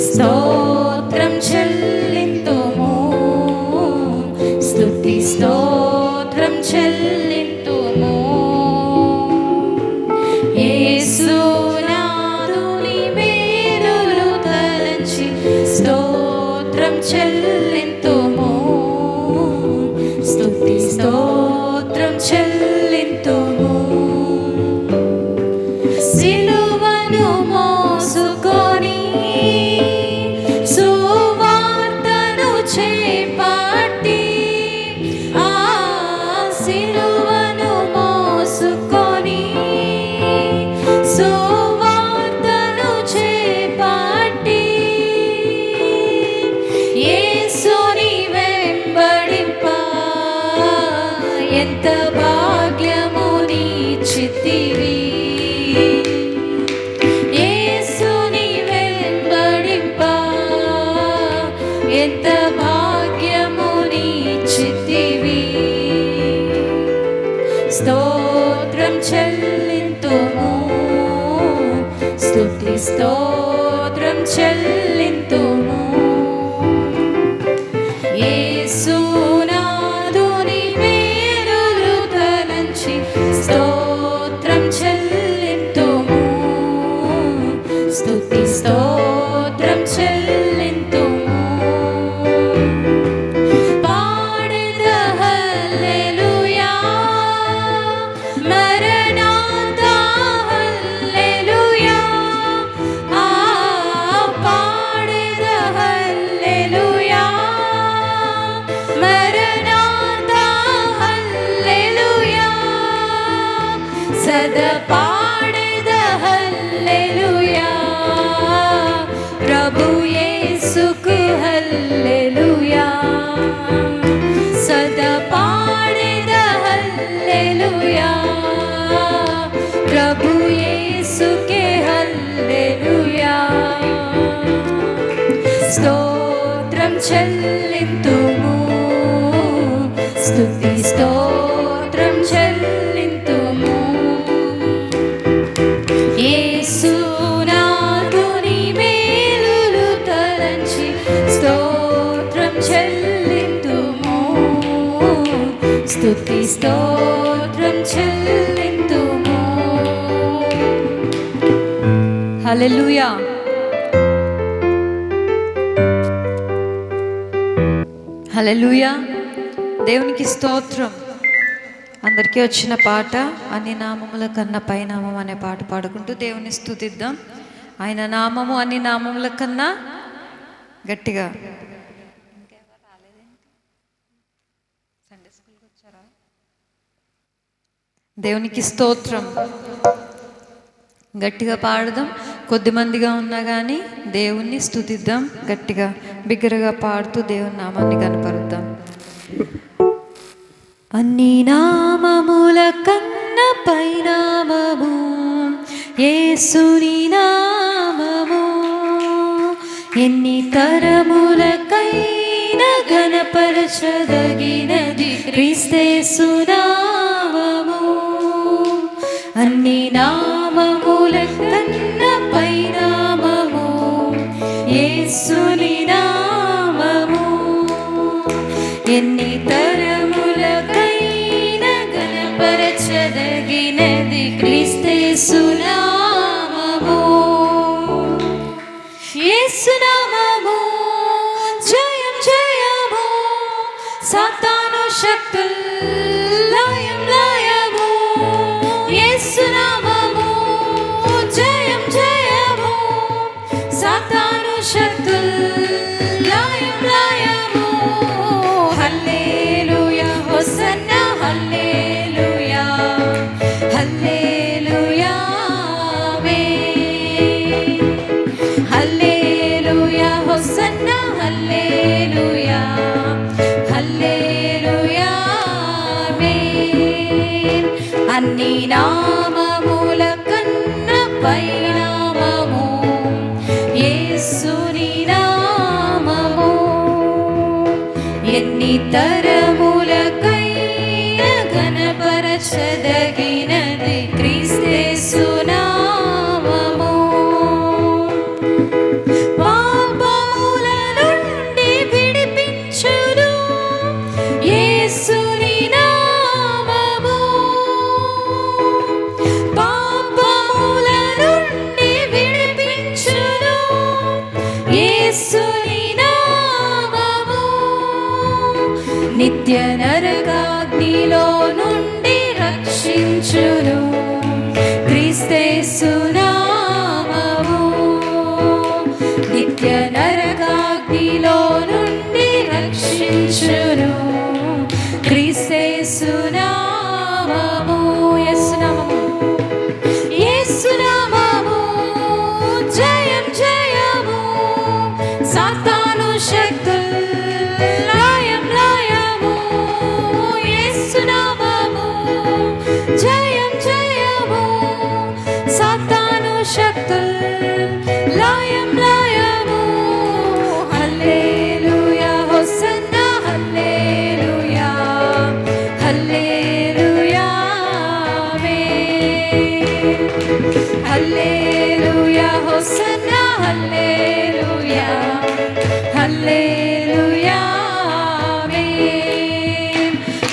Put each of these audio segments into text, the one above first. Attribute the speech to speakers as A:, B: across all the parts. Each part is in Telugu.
A: స్తోత్రం చెల్లింతుము, స్తుతి స్తోత్రం చెల్లింతుము. యేసునాథుని మేలులు తలంచి స్తోత్రం చెల్లింతుము, స్తుతి స్తోత్రం చెల్లింతుము. సిలువను మోసుకొని సువార్తను చేపట్టి, ఆ సిలువను మోసుకొని సువార్తను చేపట్టి, యేసుని వెంబడింప ఎంత భాగ్యము నీచితివి. ఎంత భాగ్యము నీచితివి. స్తోత్రం చెల్లింతుము, స్తుతి స్తోత్రం చెల్లింతుము. యేసునాథుని మేలులు తలంచి స్తోత్రం చెల్లింతుము, స్తుతి స్తోత్రం చెల్లింతుము. సదా పాడెద హల్లెలూయా, ప్రభు యేసుకు హల్లెలూయా. సదా పాడెద హల్లెలూయా, ప్రభు యేసుకే హల్లెలూయా. స్తోత్రం చెల్లింతుము, స్తుతి స్తోత్రం చెల్లింతుము. యేసునాథుని మేలులు తలంచి స్తోత్రం చెల్లింతుము, స్తుతి స్తోత్రం చెల్లింతుము. హల్లెలూయా. హల్లెలూయా. దేవునికి స్తోత్రం. అందరికీ వచ్చిన పాట అన్ని నామముల కన్నా పైనామం అనే పాట పాడుకుంటూ దేవుని స్తుతిద్దాం. ఆయన నామము అన్ని నామముల కన్నా గట్టిగా. దేవునికి స్తోత్రం. గట్టిగా పాడదాం. కొద్దిమందిగా ఉన్నా కానీ దేవుణ్ణి స్తుతిద్దాం. గట్టిగా బిగ్గరగా పాడుతూ దేవుని నామాన్ని కనపరుద్దాం. అన్ని నామముల కన్న పైనామము యేసుని నామము, ఎన్ని తరములకైన ఘనపరచదగినది క్రీస్తేసు నామము. అన్ని నామముల కన్న పైనామము యేసుని నామము, ఎన్ని తరములకైన ఘనపరచదగినది క్రీస్తేసు నామము. యేసు నామము జయం జయము, సాతాను శక్తుల్ లయం లయము. యేసు నామము జయం జయము, సాతాను శక్తుల్ లయం లయము. హల్లెలూయా హోసన్నా హల్లెలూయా, హల్లెలూయా ఆమేన్. హల్లెలూయా హోసన్నా హల్లెలూయా, హల్లెలూయా ఆమేన్. అన్ని నామముల కన్న పైనామము యేసుని నామము, ఎన్ని తరములకైన ఘనపరచదగినది క్రీస్తేసు నామము. పాప నిత్య నరకాగ్నిలో నుండి రక్షించును క్రీస్తేసు నామము. నిత్య నరకాగ్నిలో నుండి రక్షించును క్రీస్తేసు నామము. యేసు నామము, యేసు నామము జయం జయము. సాతాను శక్తులు లయం లయము. యేసు నామము జయం జయము. సాతాను శక్తులు లయం లయము. హల్లెలూయా హోసన్నా హల్లెలూయా హల్లెలూయా హల్లెలూయా హోసన్నా హల్లెలూయా హల్లెలూయా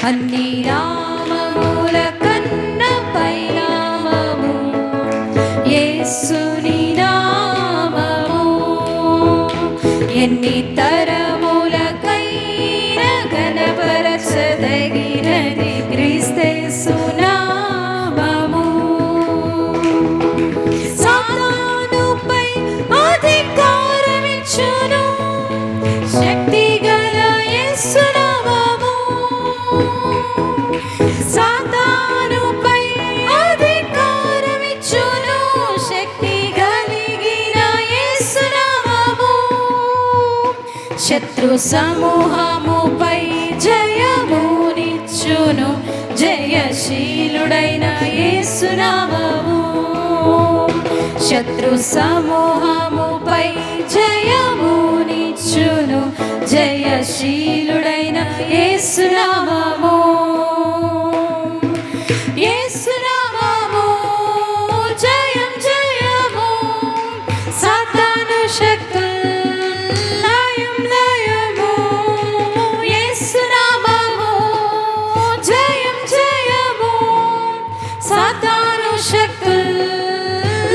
A: అన్ని నామముల కన్నా పైనామము యేసుని నామము. ఎన్ని తరములకైనా ఘనపరచదగినది క్రీస్తేసు నామము. సాతానుపై అధికారమిచ్చును శక్తి గల యేసు నామము. సాతానుపై అధికారమిచ్చును శక్తి కలిగిన యేసు నామము. శత్రు సమూహముపై జయమునిచ్చును జయశీలుడైన యేసు నామము. శత్రు సమూహముపై జయమునిచ్చును జయశీలుడైన యేసు నామము. యేసు నామము జయం జయము. సాతాను శక్తులు లయం లయము. యేసు నామము జయం జయము. సాతాను శక్తులు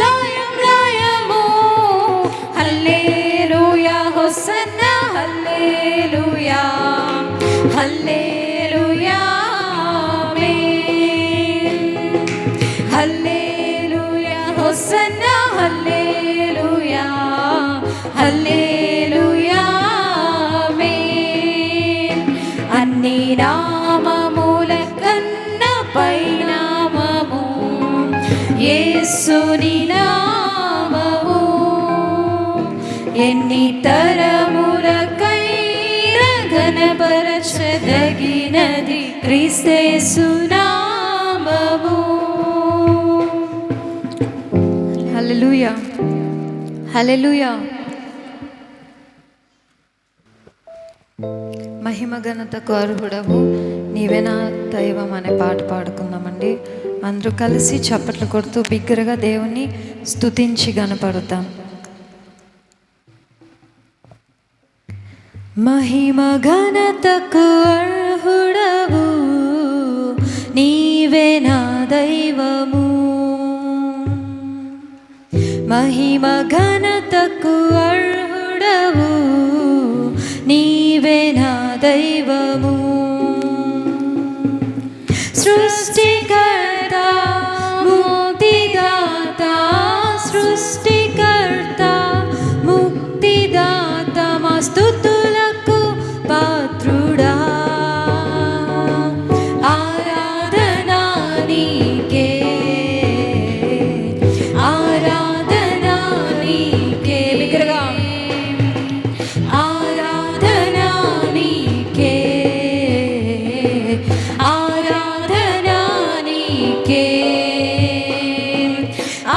A: లయం లయము. హల్లెలూయా హోసన్నా హల్లెలూయా హల్లెలూయా హల్లెలూయా హోసన్నా హల్లెలూయా హల్లెలూయా. అన్ని నామముల కన్నా పైనామము యేసుని నామము. ఎన్ని తరములకైనా ఘనపరచదగినది క్రీస్తేసు నామము. హల్లెలూయా హల్లెలూయా. మహిమ ఘనతకు అర్హుడవు నీవే నా దైవం అనే పాట పాడుకుందామండి. అందరూ కలిసి చప్పట్లు కొడుతూ బిగ్గరగా దేవుని స్తుతించి గనపడతాం. మహిమ ఘనతకు అర్హుడవు నీవే నా దైవము. మహిమ ఘనతకు అర్హుడవు నీవే నా దైవము. సృష్టికర్త ముక్తిదాత సృష్టికర్త ముక్తిదాత మా స్తుతులకు పాత్రుడా. ఆరాధనా నీకే ఆరాధనా నీకే. బిగ్గరగా ఆరాధనా నీకే ఆరాధనా నీకే.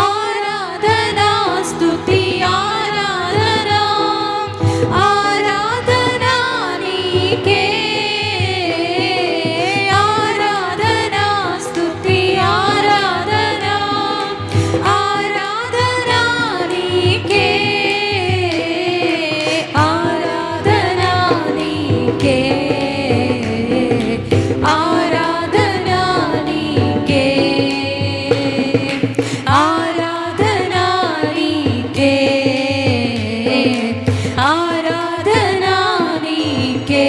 A: ఆరాధనా స్తుతి ఆరాధనా ఆరాధనా నీకే. ఆరాధనా స్తుతి ఆరాధనా ఆరాధనా నీకే. ఆరాధనా నీకే ఆరాధనా నీకే ఆరాధనా నీకే ఆరాధనా నీకే.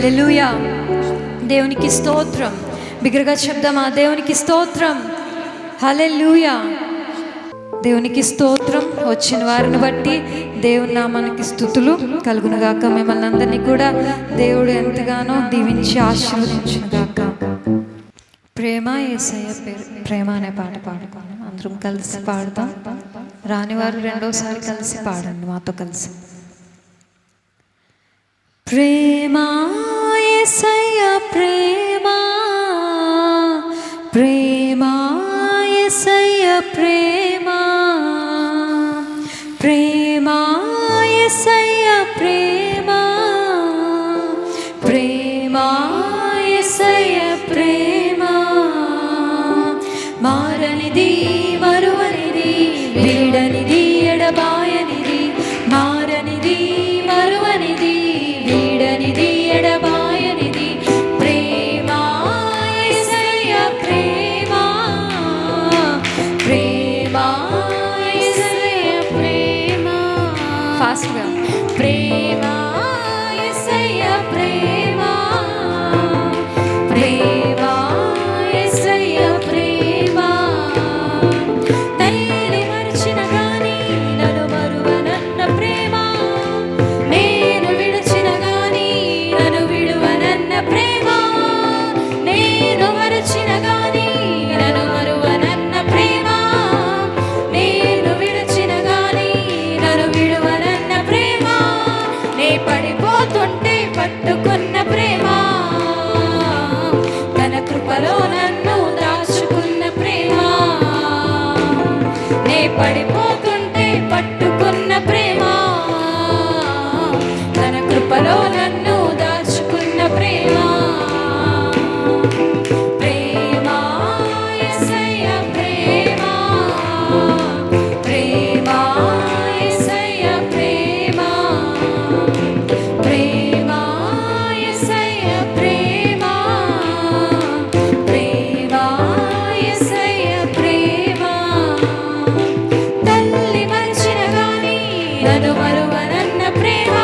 A: హల్లెలూయా. దేవునికి స్తోత్రం. బిగ్గరగా చెప్దామా? దేవునికి స్తోత్రం. హల్లెలూయా. దేవునికి స్తోత్రం. వచ్చిన వారిని బట్టి దేవుని నామానికి స్తుతులు కలుగునుగాక. మిమ్మల్ని అందరినీ కూడా దేవుడు ఎంతగానో దీవించి ఆశీర్వదించునుగాక. ప్రేమ యేసయ్య పేరు ప్రేమ అనే పాట పాడుకోండి. అందరం కలిసి పాడతాం. రానివారు రెండోసారి కలిసి పాడండి మాతో కలిసి. ప్రేమ యేసయ్య ప్రేమ, ప్రేమ యేసయ్య ప్రేమ, ప్రేమ యేసయ్య ప్రేమ, ప్రేమ యేసయ్య ప్రేమ. మారనిది మరువనిది వీడనిది ఎడబాయనిది, మారనిది మరువనిది వీడనిది ఎడబాయనిది. ప్రేమ యేసయ్య ప్రేమ, ప్రేమ యేసయ్య ప్రేమ. ఫాస్ట్గా. ప్రేమ యేసయ్య ప్రేమ, ప్రేమ యేసయ్య ప్రేమ. తల్లి మరిచిన గాని నన్ను మరువనన్న ప్రేమ, నేను విడిచిన గాని నన్ను విడువనన్న ప్రేమ, నేను మరచిన గాని నన్ను మరువనన్న ప్రేమ, నేను విడిచిన గాని నన్ను విడువనన్న ప్రేమ. నే పడిపోతుంటే పట్టుకున్న ప్రేమ, తన కృపలో నన్ను దాచుకున్న ప్రేమ. నే పడిపోతుంటే పట్టుకున్న ప్రేమ, తన కృపలో నన్ను దాచుకున్న ప్రేమ. ప్రేమ యేసయ్య ప్రేమ, ప్రేమ యేసయ్య ప్రేమ, ప్రేమ యేసయ్య ప్రేమ, ప్రేమ యేసయ్య ప్రేమ. తల్లి మరిచిన గాని నన్ను మరువనన్న ప్రేమ,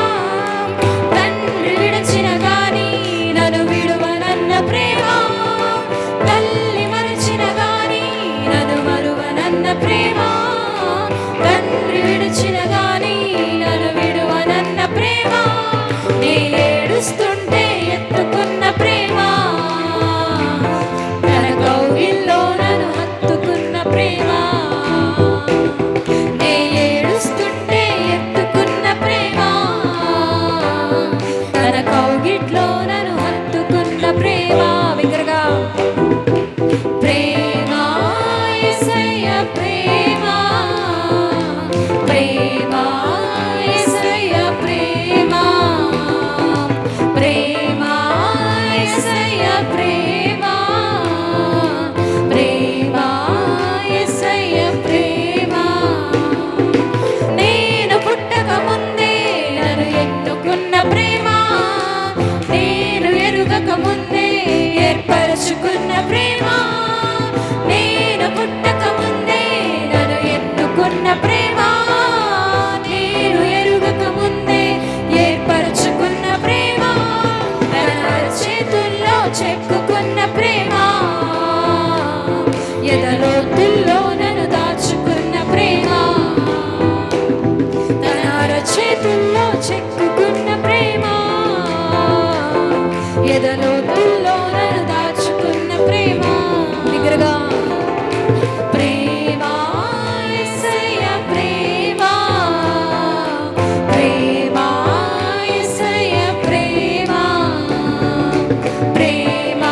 A: తండ్రి విడిచిన గాని నన్ను విడువనన్న ప్రేమ, తల్లి మరిచిన గాని నన్ను మరువనన్న ప్రేమ, తండ్రి విడిచిన గాని నన్ను విడువనన్న ప్రేమ. నే ఏడుస్తుంటే ఎత్తుకున్న ప్రేమ, తన కౌగిల్లో నన్ను హత్తుకున్న ప్రేమ. నే ఏడుస్తుంటే ఎత్తుకున్న ప్రేమ, తన కౌగిట్లో నన్ను హత్తుకున్న ప్రేమ. బిగ్గరగా. ప్రేమ యేసయ్య ప్రేమ, ప్రేమ యేసయ్య ప్రేమ, ప్రేమ యేసయ్య ప్రేమ, ప్రేమ యేసయ్య ప్రేమ. నేను పుట్టక ముందే నన్ను ఎన్నుకున్న ప్రేమ, నేను ఎరుగక ముందే ఏర్పరచుకున్న ప్రేమ, నేను పుట్టక ముందే నన్ను ఎన్నుకున్న ప్రేమ, నేను ఎరుగక ముందే ఏర్పరచుకున్న ప్రేమ, తన చేతుల్లో చెక్కుకున్న ప్రేమ, ఎదలోతుల్లో నన్ను దాచుకున్న ప్రేమ, తన చేతుల్లో చెక్కుకున్న ప్రేమ, ఎదలోతుల్లో నన్ను దాచుకున్న ప్రేమ. బిగ్గరగా. ప్రేమ యేసయ్య ప్రేమ, ప్రేమ యేసయ్య ప్రేమ, ప్రేమ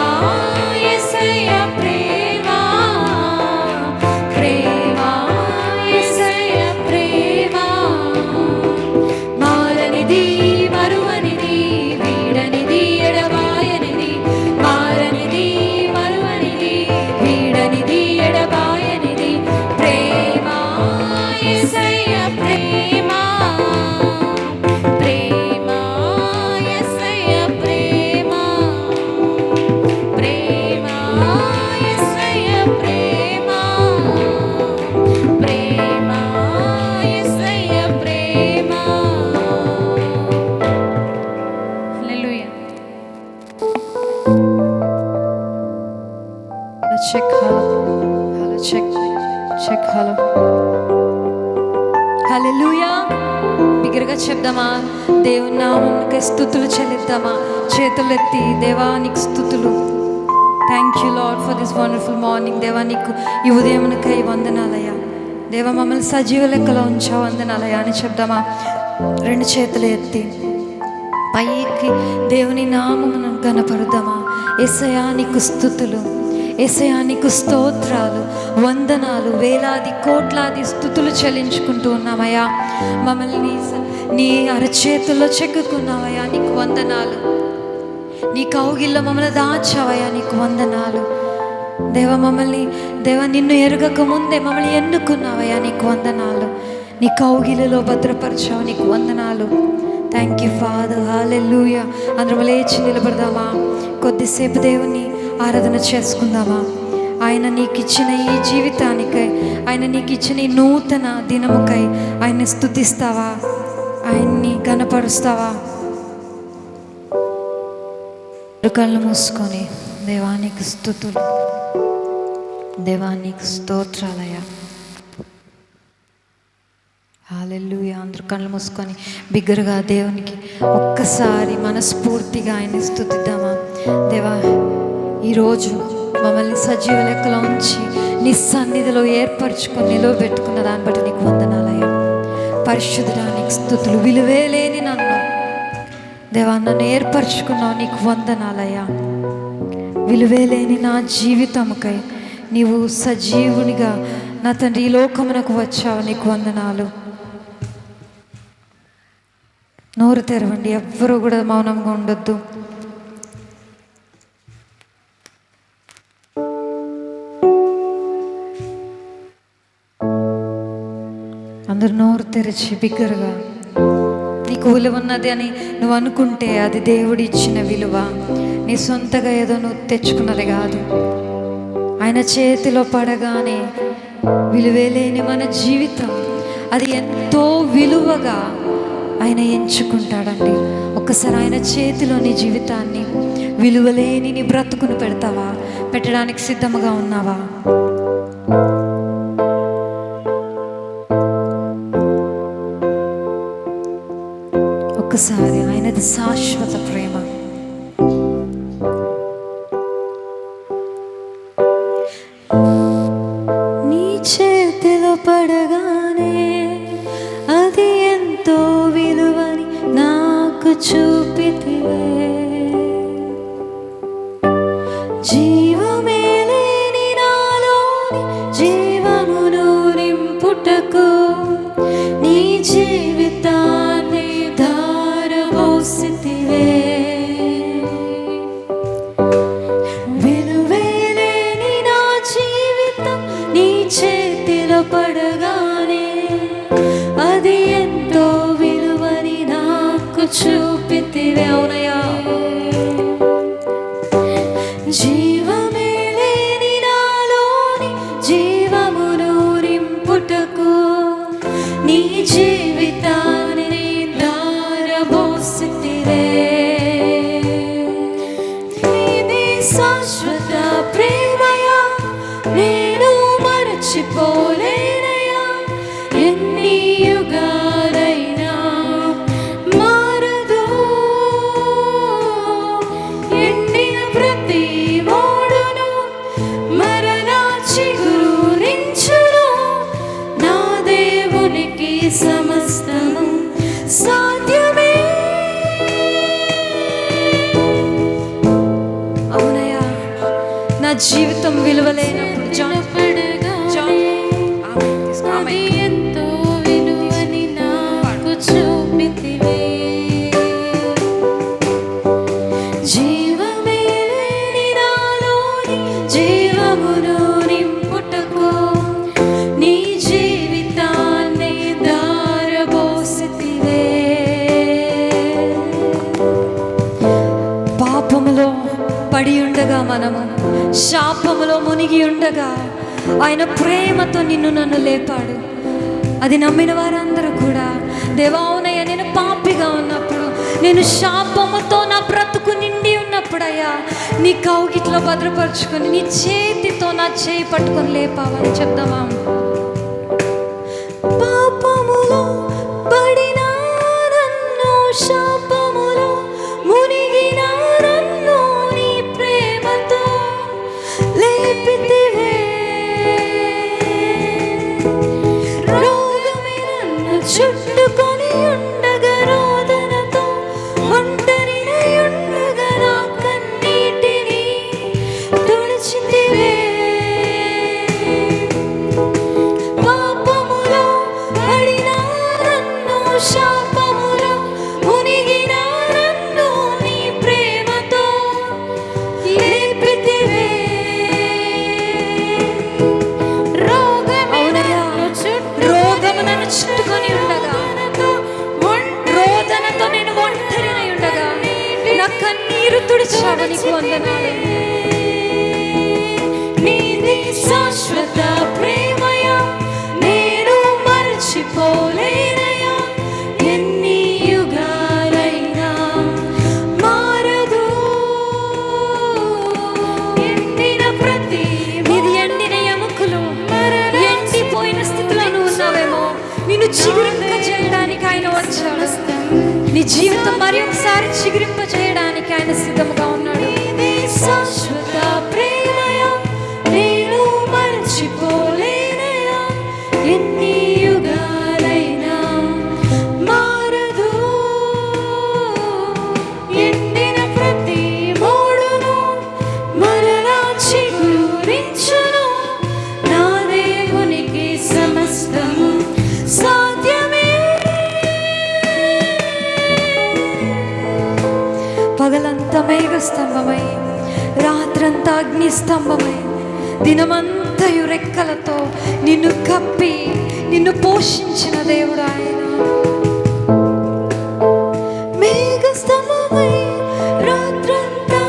A: యేసయ్య ప్రేమ, ప్రేమ యేసయ్య ప్రేమ. మారనిది మరువనిది వీడనిది ఎడబాయనిది, మారనిది మరువనిది వీడనిది ఎడబాయనిది. Hello check check hello. Hallelujah. బిగ్గరగా చెప్దామా? దేవుని నామమునకై స్తుతులు చెల్లిద్దామా? చేతులు ఎత్తి దేవానికి స్తుతులు. Thank you lord for this wonderful morning. దేవా నీకు ఈ ఉదయమునకై వందనాలయ్యా. దేవ మమ్మల్ని సజీవ లెక్కలో ఉంచావు, వందనాలయ్యా అని చెప్దామా? రెండు చేతులు ఎత్తి పైకి దేవుని నామమును గణపరుద్దామా? యేసయ్యా నీకు స్తుతులు, యేసయ్యా నీకు స్తోత్రాలు, వందనాలు, వేలాది కోట్లాది స్తుతులు చెల్లించుకుంటూ ఉన్నామయ్యా. మమ్మల్ని నీ అరచేతుల్లో చెక్కుకున్నావయ్యా, నీకు వందనాలు. నీ కౌగిల్లో మమ్మల్ని దాచావయ్యా, నీకు వందనాలు. దేవ మమ్మల్ని నిన్ను ఎరగక ముందే మమ్మల్ని ఎన్నుకున్నావయ్యా, నీకు వందనాలు. నీ కౌగిలిలో భద్రపరిచావు, నీకు వందనాలు. Thank you father. హల్లెలూయా. అందరం లేచి నిలబడదామా? కొద్దిసేపు దేవుని ఆరాధన చేసుకుందామా? ఆయన నీకు ఇచ్చిన ఈ జీవితానికై, ఆయన నీకు ఇచ్చిన ఈ నూతన దినముకై ఆయన్ని స్తుతిస్తావా? ఆయన్ని గణపరుస్తావా? కళ్ళు మూసుకొని దేవానికి స్తుతులు, దేవానికి స్తోత్రాలయ్యా. హల్లెలూయా. అందరూ కళ్ళు మూసుకొని బిగ్గరగా దేవునికి ఒక్కసారి మనస్ఫూర్తిగా ఆయన్ని స్తుతిద్దామా? దేవా, ఈరోజు మమ్మల్ని సజీవ లెక్కలో ఉంచి నీ సన్నిధిలో ఏర్పరచుకొని నిలవబెట్టుకున్న దాన్ని బట్టి నీకు వందనాలయ్యా. పరిశుద్ధడానికి స్తుతులు. విలువే లేని నన్ను దేవా నన్ను ఏర్పరచుకున్నావు, నీకు వందనాలయ్యా. విలువే లేని నా జీవితముకై నీవు సజీవునిగా నా తండ్రి ఈ లోకమునకు వచ్చావు, నీకు వందనాలు. నోరు తెరవండి, ఎవ్వరూ కూడా మౌనంగా ఉండొద్దు. అందరు నోరు తెరిచి బిగ్గరగా నీకు విలువ ఉన్నది అని నువ్వు అనుకుంటే అది దేవుడు ఇచ్చిన విలువ. నీ సొంతగా ఏదో నువ్వు తెచ్చుకున్నది కాదు. ఆయన చేతిలో పడగానే విలువేలేని మన జీవితం అది ఎంతో విలువగా ఆయన ఎంచుకుంటాడండి. ఒక్కసారి ఆయన చేతిలో నీ జీవితాన్ని, విలువలేని నీ బ్రతుకును పెడతావా? పెట్టడానికి సిద్ధంగా ఉన్నావా? ఒక్కసారి ఆయనది శాశ్వత ప్రేమ. నీ చేతిలో పడగానే అది ఎంతో విలువని నాకు చూపితివే. జీవమే లేని నాలోని జీవమును నింపుటకు నీ జీవితాన్ని ధారపోసితివే. విలువే లేని నా జీవితం నీ చేతిలో పడగానే అది ఎంతో విలువని నాకు చూపితివే. అవునయ్యా. జీవమే లేని నాలోని జీవమును నింపుటకు నీ జీవితాన్ని ధారపోసితివే. నీది శాశ్వత ప్రేమయా, నేను మరచిపోలేనయ్యా. ఎన్ని యుగాలైనా మారదు. ఎండిన ప్రతి మోడును మరలా చిగురించును. నా దేవునికి సమస్తము సాధ్యమే. అవునయ్యా. నా జీవితం విలువలేనప్పుడు ఎంతో విలువని నాకు చూపితివే. జీవమే లేని నాలోని జీవమును నింపుటకు నీ జీవితాన్ని ధారపోసితివే. పాపములో పడి ఉండగా, మనము శాపములో మునిగి ఉండగా ఆయన ప్రేమతో నిన్ను నన్ను లేపాడు. అది నమ్మిన వారందరూ కూడా దేవా, అవునయ్య, నేను పాపిగా ఉన్నప్పుడు, నేను శాపముతో నా బ్రతుకు నిండి ఉన్నప్పుడు ఎప్పుడయ్యా నీ కౌగిట్లో భద్రపరుచుకొని నీ చేతితో నా చేయి పట్టుకొని లేపావని చెప్దామా? పాపములో పడిన నన్ను, శాపములో మునిగిన నన్ను నీ ప్రేమతో లేపితివే. రోగమే నన్ను చుట్టుకొని ఉండగా, రోదనతో ఒంటరినై ఉండగా నా కన్నీటిని తుడిచితివే. పాపములో పడిన నన్ను, శాపములో మునిగిన నన్ను నీ ప్రేమతో లేపితివే. రోగము నన్ను చుట్టుకొని ఉండగా, రోదనతో నేను ఒంటరినై ఉండగా నా కన్నీరు తుడిచావు. నీకు వందనాలు. నీది శాశ్వత ప్రేమయా, నేను మరచిపోలేనయా. ఎన్ని యుగాలైనా మారదు. ఎండిన ప్రతి నీది ఎండిన ఎముకలు, ఎండిపోయిన స్థితిలో నువ్వు ఉన్నావేమో, నిన్ను చిగురింప చేయడానికి ఆయన వచ్చాడు. నీ జీవితం మరి ఒకసారి చిగురింప చేయడానికి ఆయన సిద్ధంగా ఉన్నాడు. శాశ్వత ప్రేమయా, నేను మరచిపోలేనయా. ఎన్ని యుగాలైనా మారదు. ఎండిన ప్రతి మోడును మరలా చిగురించును. నా దేవునికి సమస్తము సాధ్యమే. పగలంతా మేఘ స్తంభమై, రాత్రంతా అగ్ని స్తంభమై, దినమంతయు రెక్కలతో నిన్ను కప్పి నిన్ను పోషించిన దేవుడు ఆయన. మేఘ స్తంభమై, రాత్రంతా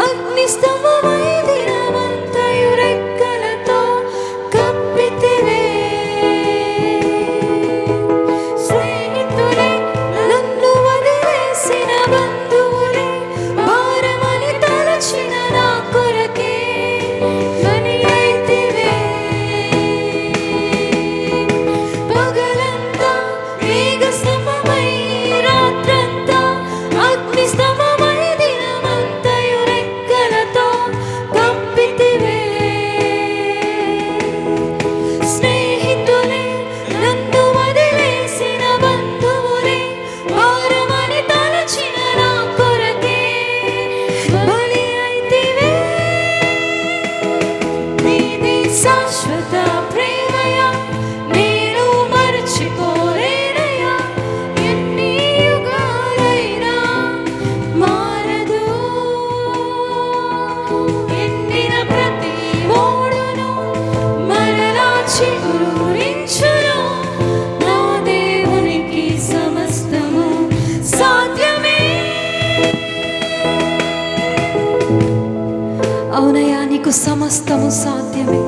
A: అగ్ని స్తంభమై, దినమంతయు రెక్కలతో కప్పితివే. స్నేహితులే నన్ను వదిలేసిన, బంధువులే భారమని తలచిన నా కొరకే బలి అయితివే. పగలంతా మేఘ స్తంభమై, రాత్రంతా అగ్ని స్తంభమై, దినమంతయు రెక్కలతో కప్పితివే. స్నేహితులే నన్ను వదిలేసిన, బంధువులే భారమని తలచిన నా కొరకే బలి అయితివే. నీది శాశ్వత ప్రేమయా, నేను మరచిపోలేనయా. ఎన్ని యుగాలైనా మారదు. ఎండిన ప్రతి మోడును మరలా చిగురించును. నా దేవునికి సమస్తము సాధ్యమే. అవునయ్యా, నీకు సమస్తము సాధ్యమే.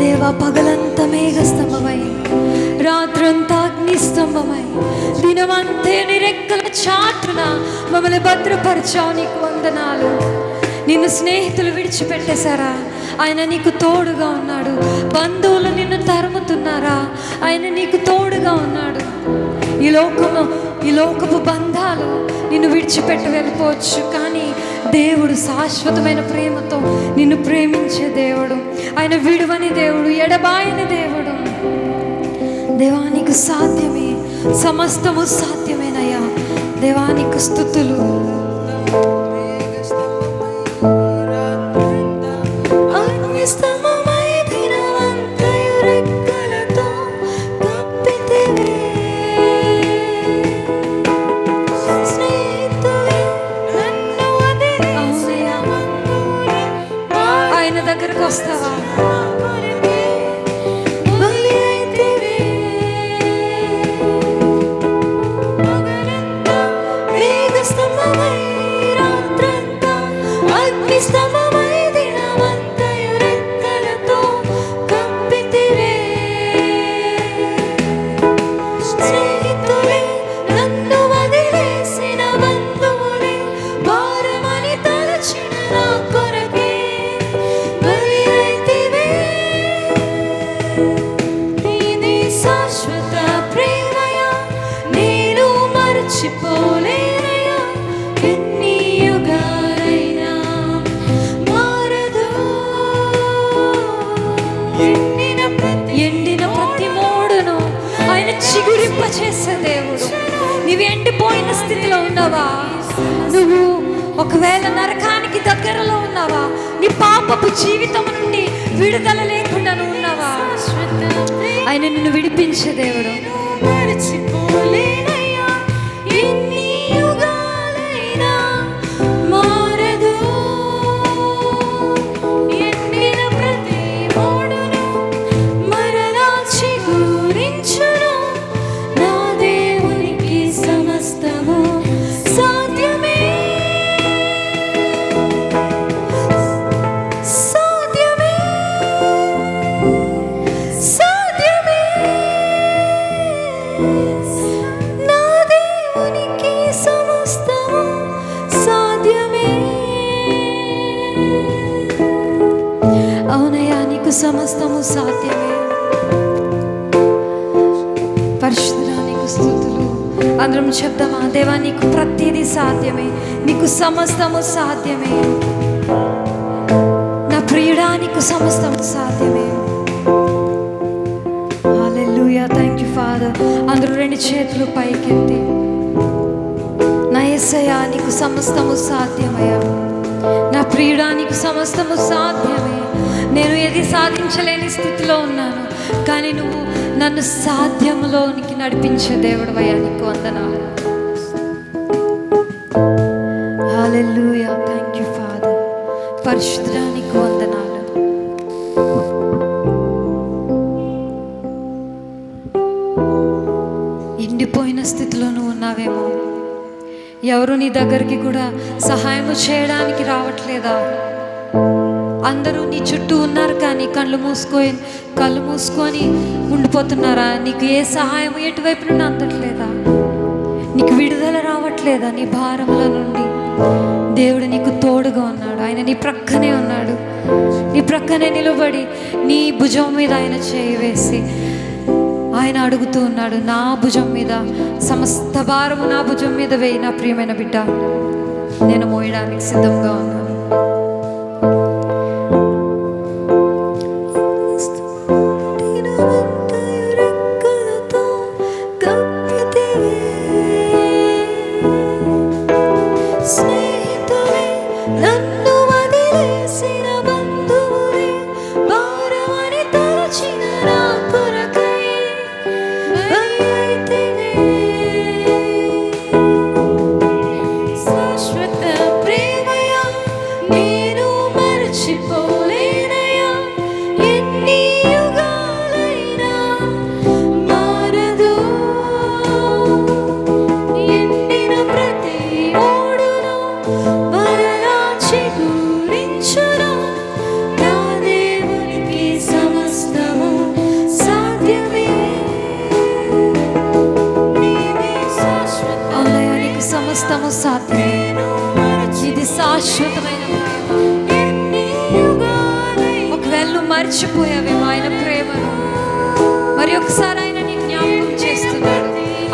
A: దేవా, పగలంతా మేఘ స్తంభమై, రాత్రంతా అగ్ని స్తంభమై, దినమంతే నీ రెక్కల చాటున మమ్మల్ని భద్రపరిచావు. నీకు వందనాలు. నిన్ను స్నేహితులు విడిచిపెట్టేశారా? ఆయన నీకు తోడుగా ఉన్నాడు. బంధువులు నిన్ను తరుముతున్నారా? ఆయన నీకు తోడుగా ఉన్నాడు. ఈ లోకపు బంధాలు నిన్ను విడిచిపెట్టి వెళ్ళిపోవచ్చు, కానీ దేవుడు శాశ్వతమైన ప్రేమతో నిన్ను ప్రేమించే దేవుడు. ఆయన విడువని దేవుడు, ఎడబాయని దేవుడు. దేవానికి సాధ్యమే, సమస్తము సాధ్యమేనయ్యా. దేవానికి స్తుతులు. స్తంభమై, దినమంతయు రెక్కలతో కప్పితివే. స్నేహితులే నన్ను వదిలేసిన, బంధువులే ఆయన దగ్గరకు వస్తావా? బలి అయితివే. పగలంతా మేఘ స్తంభమై, రాత్రంతా అగ్ని స్తంభమై, దినమంతయు రెక్కలతో కప్పితివే. స్నేహితులే నన్ను వదిలేసిన, బంధువులే అయిన స్థితిలో ఉన్నావా? నువ్వు ఒకవేళ నరకానికి దగ్గరలో ఉన్నావా? నీ పాపపు జీవితం నుండి విడుదల లేకుండా నువ్వు ఉన్నావా? ఆయన నిన్ను విడిపించే దేవుడు. అవునయ్యా, నీకు సమస్తము సాధ్యమే. పరిశుద్ధుడా నీకు స్తుతులు. అందరం చెప్దామా? దేవా, నీకు ప్రతిదీ సాధ్యమే, నీకు సమస్తము సాధ్యమే. నా ప్రియుడా, నీకు సమస్తము సాధ్యమే. హల్లెలూయా, థ్యాంక్ యూ ఫాదర్. అందరూ రెండు చేతులు పైకెత్తి, నా యేసయ్యా, నీకు సమస్తము సాధ్యమయ్యా. నా ప్రియుడా, నీకు సమస్తము సాధ్యమే. నేను ఏది సాధించలేని స్థితిలో ఉన్నాను, కానీ నువ్వు నన్ను సాధ్యంలోనికి నడిపించే దేవుడు అయ్యా, నీకు వందనాలు. హల్లెలూయా, థ్యాంక్ యూ ఫాదర్. పరిశుద్ధుడా నీకు వందనాలు. ఎండిపోయిన స్థితిలో నువ్వు ఉన్నావేమో. ఎవరు నీ దగ్గరికి కూడా సహాయం చేయడానికి రావట్లేదా? అందరూ నీ చుట్టూ ఉన్నారు, కానీ కళ్ళు మూసుకొని ఉండిపోతున్నారా? నీకు ఏ సహాయం ఎటువైపు నుండి అందట్లేదా? నీకు విడుదల రావట్లేదా నీ భారముల నుండి? దేవుడు నీకు తోడుగా ఉన్నాడు. ఆయన నీ ప్రక్కనే ఉన్నాడు. నీ ప్రక్కనే నిలబడి నీ భుజం మీద ఆయన చేయి వేసి ఆయన అడుగుతూ ఉన్నాడు, నా భుజం మీద సమస్త భారము నా భుజం మీద వేయి నా ప్రియమైన బిడ్డ, నేను మోయడానికి సిద్ధంగా ఉన్నాను. సమస్తము సాధ్యమే. ఇది శాశ్వతమైన ఒకవేళ నువ్వు మర్చిపోయావేమో ఆయన ప్రేమను, మరి ఒకసారి ఆయన నీ జ్ఞాపకం చేస్తున్నాడు.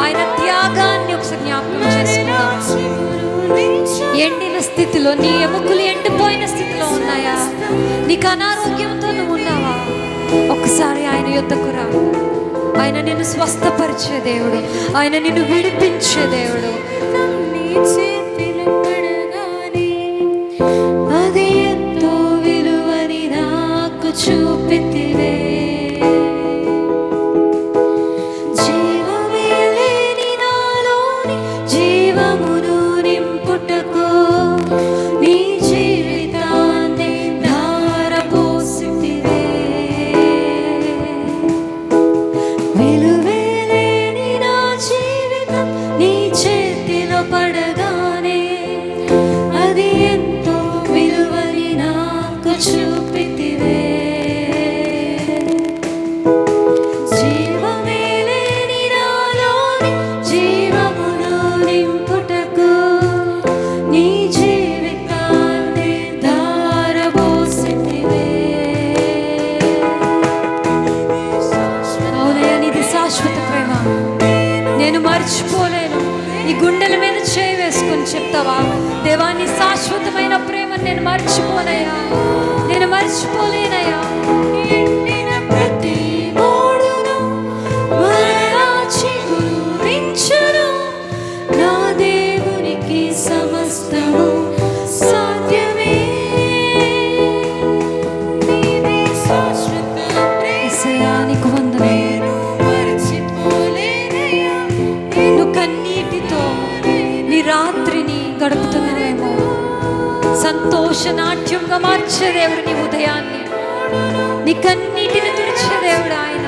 A: ఆయన త్యాగాన్ని ఒకసారి జ్ఞాపకం చేసుకుందాం. ఎండిన స్థితిలో, నీ ఎముకలు ఎండిపోయిన స్థితిలో ఉన్నాయా? నీకు అనారోగ్యంతో నువ్వు ఉన్నావా? ఒకసారి ఆయన యొద్దకు రా. ఆయన నిన్ను స్వస్థపరిచే దేవుడు, ఆయన నిన్ను విడిపించే దేవుడు. అది ఎంతో విలువని నాకు చూపితివే, జీవమే లేని నాలోని జీవమును నింపుటకు నీ జీవితాన్ని ధారపోసితివే. విలువే లేని నా జీవితం నీ చేతిలో పడగానే అది ఎంతో విలువని నాకు చూపితివే. జీవమే లేని నాలోని జీవమును నింపుటకు నీ జీవితాన్ని ధారపోసితివే. అవునయ్యా, నీది శాశ్వత ప్రేమ, నేను మర్చిపోలేను. నీ గుండెల మీద చేయి వేసుకొని చెప్తావా, దేవా నీ శాశ్వతమైన ప్రేమను నేను మర్చిపోనయ్యా, నేను మర్చిపోలేనయ్యా. ప్రతి మోడును మరలా చిగురించును నా నాట్యంగా మార్చే దేవుడు నీ ఉదయాన్ని, నీ కన్నీటిని తుడిచే దేవుడు ఆయన.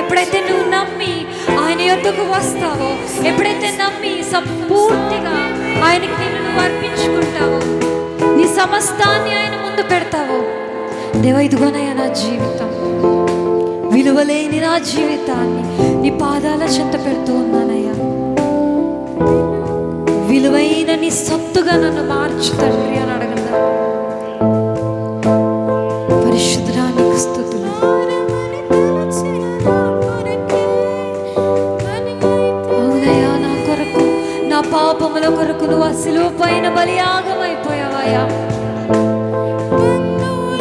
A: ఎప్పుడైతే నువ్వు నమ్మి ఆయన యొద్దకు వస్తావో, ఎప్పుడైతే నమ్మి సంపూర్తిగా ఆయనకి నిన్ను అర్పించుకుంటావో, నీ సమస్తాన్ని ఆయన ముందు పెడతావో, దేవా ఇదిగోనయ్యా నా జీవితం, విలువలేని నా జీవితాన్ని నీ పాదాల చెంత పెడుతూ ఉన్నానయ్యా, విలువైన నీ సొత్తుగా నన్ను మార్చు తండ్రి అని అడగండి. పరిశుద్ధుడా నీకు స్తుతులు. అవునయ్యా, నా కొరకు, నా పాపముల కొరకు నువ్వు ఆ శిలువ పైన బలియాగమైపోయావయ్యా.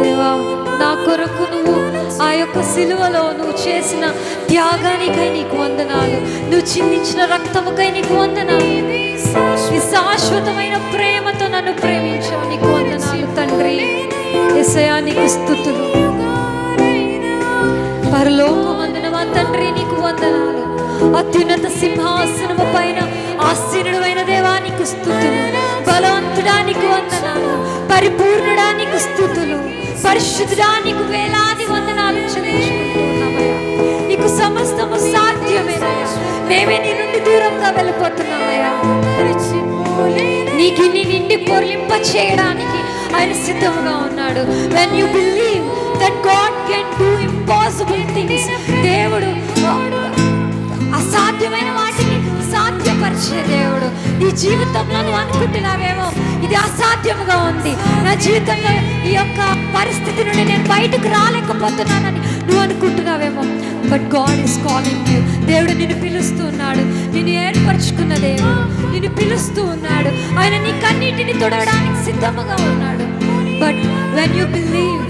A: దేవా, నా కొరకు నువ్వు ఆ యొక్క శిలువలో నువ్వు చేసిన త్యాగానికై నీకు వందనాలు, నువ్వు చిందించిన రక్తముకై నీకు వందనాలు, ఈ శాశ్వతమైన ప్రేమతో నన్ను ప్రేమించావు, నీకు వందనాలు తండ్రి. యేసయ్యా నీకు స్తుతులు. పరలోకమందున మా తండ్రి నీకు వందనాలు. అత్యున్నత సింహాసనము పైన ఆసీనుడైన దేవా నీకు స్తుతులు. బలవంతుడా నీకు వందనాలు. పరిపూర్ణుడా నీకు స్తుతులు. పరిశుద్ధుడా నీకు వేలాది వందనాలు చెల్లించుకుంటున్నామయ్యా. నీకు సమస్తము సాధ్యమేనయ్యా. మేమే నీ నుండి దూరంగా వెళ్ళిపోతున్నామయ్యా. నీకు నీ నిండి పొర్లింప చేయడానికి ఆయన సిద్ధంగా ఉన్నాడు. When you believe that God can do impossible things, దేవుడు అసాధ్యమైన వాటిని సాధ్యపరిచే దేవుడు. నీ జీవితంలో నువ్వు అనుకుంటున్నావేమో ఇది అసాధ్యముగా ఉంది, నా జీవితంలో ఈ యొక్క పరిస్థితి నుండి నేను బయటకు రాలేకపోతున్నానని నువ్వు అనుకుంటున్నావేమో, but God is calling you. దేవుడు నిన్ను పిలుస్తూ ఉన్నాడు. నిన్ను ఏర్పరచుకున్న దేవుడు నిన్ను పిలుస్తూ ఉన్నాడు. ఆయన నీ కన్నీటిని తొడవడానికి సిద్ధముగా ఉన్నాడు. బట్ వెన్ యూ బిలీవ్,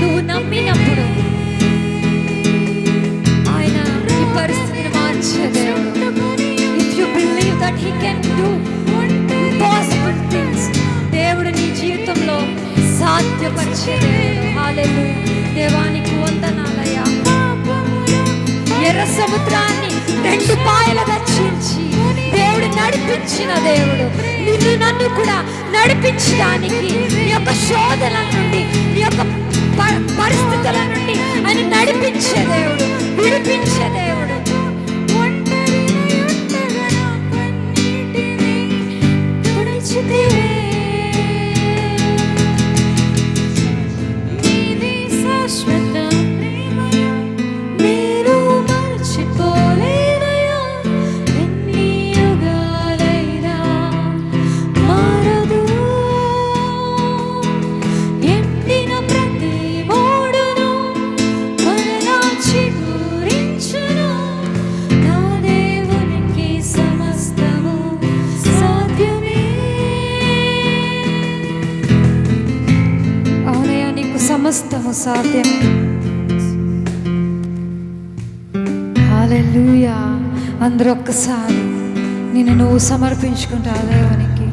A: నువ్వు నమ్మినప్పుడు ఆయన ఈ పరిస్థితిని మార్చే దేవుడు. If you believe that he can do impossible things, దేవుడు నీ జీవితంలో సాధ్యపరిచే దేవుడు. హల్లెలూయా. దేవానికి వందనాలయ్యా. ఎర్ర సముద్రాన్ని రెండు పాయలుగా చీల్చి దేవుడు నడిపించిన దేవుడు నిన్ను నన్ను కూడా నడిపించడానికి, నీ యొక్క శోధన నుండి, నీ యొక్క పరిస్థితుల నుండి ఆయన నడిపించే దేవుడు, విడిపించే దేవుడు. సమస్తము సాధ్యమే. హల్లెలూయా. అందరూ ఒక్కసారి నిన్ను నువ్వు సమర్పించుకుంటా దేవునికి.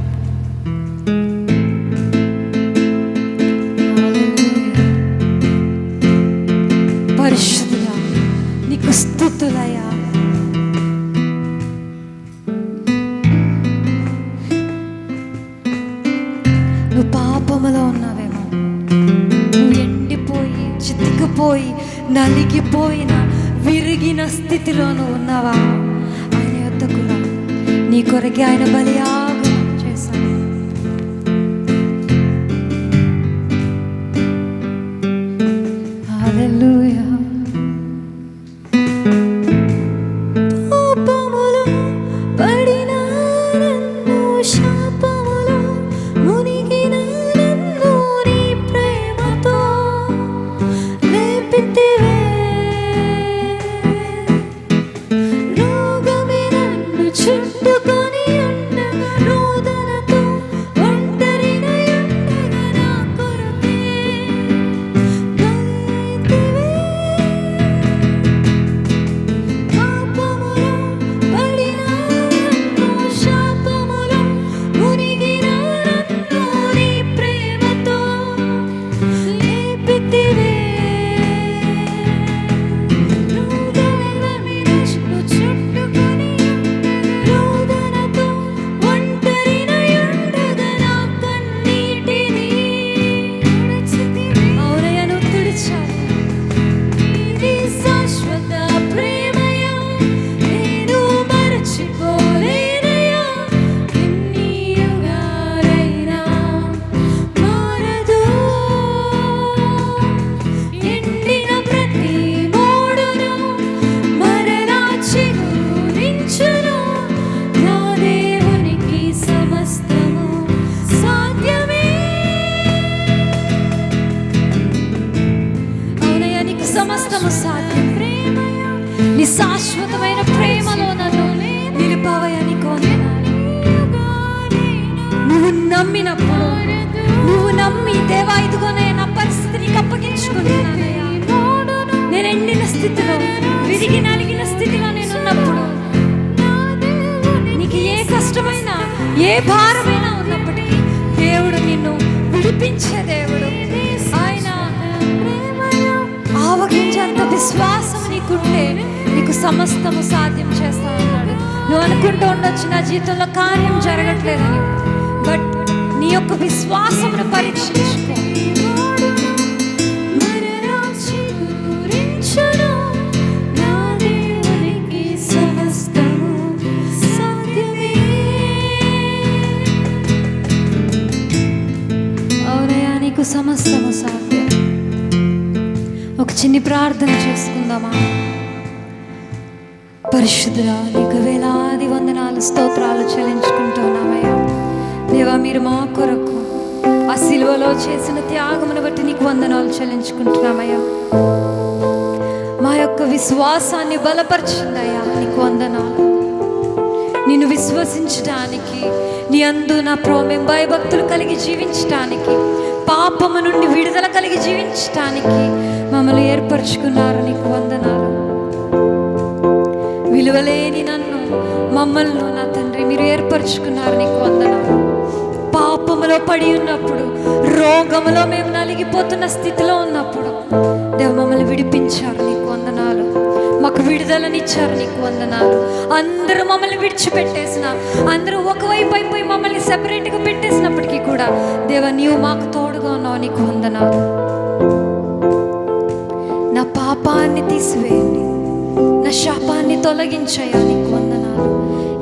A: పరిశుద్ధుడా నీకు స్తుతులయ్యా. నువ్వు పాపములో ఉన్నావేమో, చితికిపోయి నలిగిపోయిన విరిగిన స్థితిలోనూ ఉన్నావా? ఆయన యొద్దకు రా. నీ కొరకే ఆయన బలియాగం చేశాడు. హల్లెలూయా. పాపములో పడిన నన్ను, శాపములో మునిగిన నన్ను నీ ప్రేమతో లేపితివే. రోగమే నన్ను చుట్టుకొని ఉండగా శాశ్వతమైన ప్రేమలో నన్ను నిలిపావయ్యా, నీకు వందనాలు. నువ్వు నమ్మినప్పుడు, నువ్వు నమ్మి దేవా ఇదిగోనే నా పరిస్థితి నీకు అప్పగించుకుంటున్నానయ్యా, నేను ఎండిన స్థితిలో, విరిగి నలిగిన స్థితిలో నేను ఉన్నప్పుడు, నీకు ఏ కష్టమైనా ఏ భారమైనా ఉన్నప్పటికీ దేవుడు నిన్ను విడిపించే దేవుడు. ఆయన ఆవగించేంత విశ్వాసం నీకుంటే నీకు సమస్తము సాధ్యం చేస్తా ఉన్నాడు. నువ్వు అనుకుంటూ ఉండొచ్చు నా జీవితంలో కార్యం జరగట్లేదని, బట్ నీ యొక్క విశ్వాసమును పరీక్షించుకో. నీకు సమస్తము సాధ్యం. ఒక చిన్ని ప్రార్థన చేసుకుందామా? పరిశుద్ధుడా, నీకు వేలాది వందనాలు స్తోత్రాలు చెల్లించుకుంటున్నామయ్యా. దేవా, మీరు మా కొరకు ఆ సిలువలో చేసిన త్యాగమును బట్టి నీకు వందనాలు చెల్లించుకుంటున్నామయ్యా. మా యొక్క విశ్వాసాన్ని బలపరిచిందయ్యా, నీకు వందనాలు. నిన్ను విశ్వసించడానికి, నీ అందు నా ప్రేమ భయభక్తులు కలిగి జీవించటానికి, పాపము నుండి విడుదల కలిగి జీవించటానికి మమ్మల్ని ఏర్పరచుకున్నారు, నీకు వందనాలు. విలువలేని నన్ను, మమ్మల్ని నా తండ్రి మీరు ఏర్పరచుకున్నారు, నీకు వందనాలు. పాపములో పడి ఉన్నప్పుడు, రోగములో మేము నలిగిపోతున్న స్థితిలో ఉన్నప్పుడు దేవ మమ్మల్ని విడిపించారు, నీకు వందనాలు. మాకు విడుదలనిచ్చారు, నీకు వందనాలు. అందరూ మమ్మల్ని విడిచిపెట్టేసిన, అందరూ ఒకవైపు అయిపోయి మమ్మల్ని సెపరేట్గా పెట్టేసినప్పటికీ కూడా దేవా నీవు మాకు తోడుగా ఉన్నావు, నీకు వందనాలు. నా పాపాన్ని తీసివేయండి, నా శాపాన్ని తొలగించయ్యా, నీకు వందనాలు.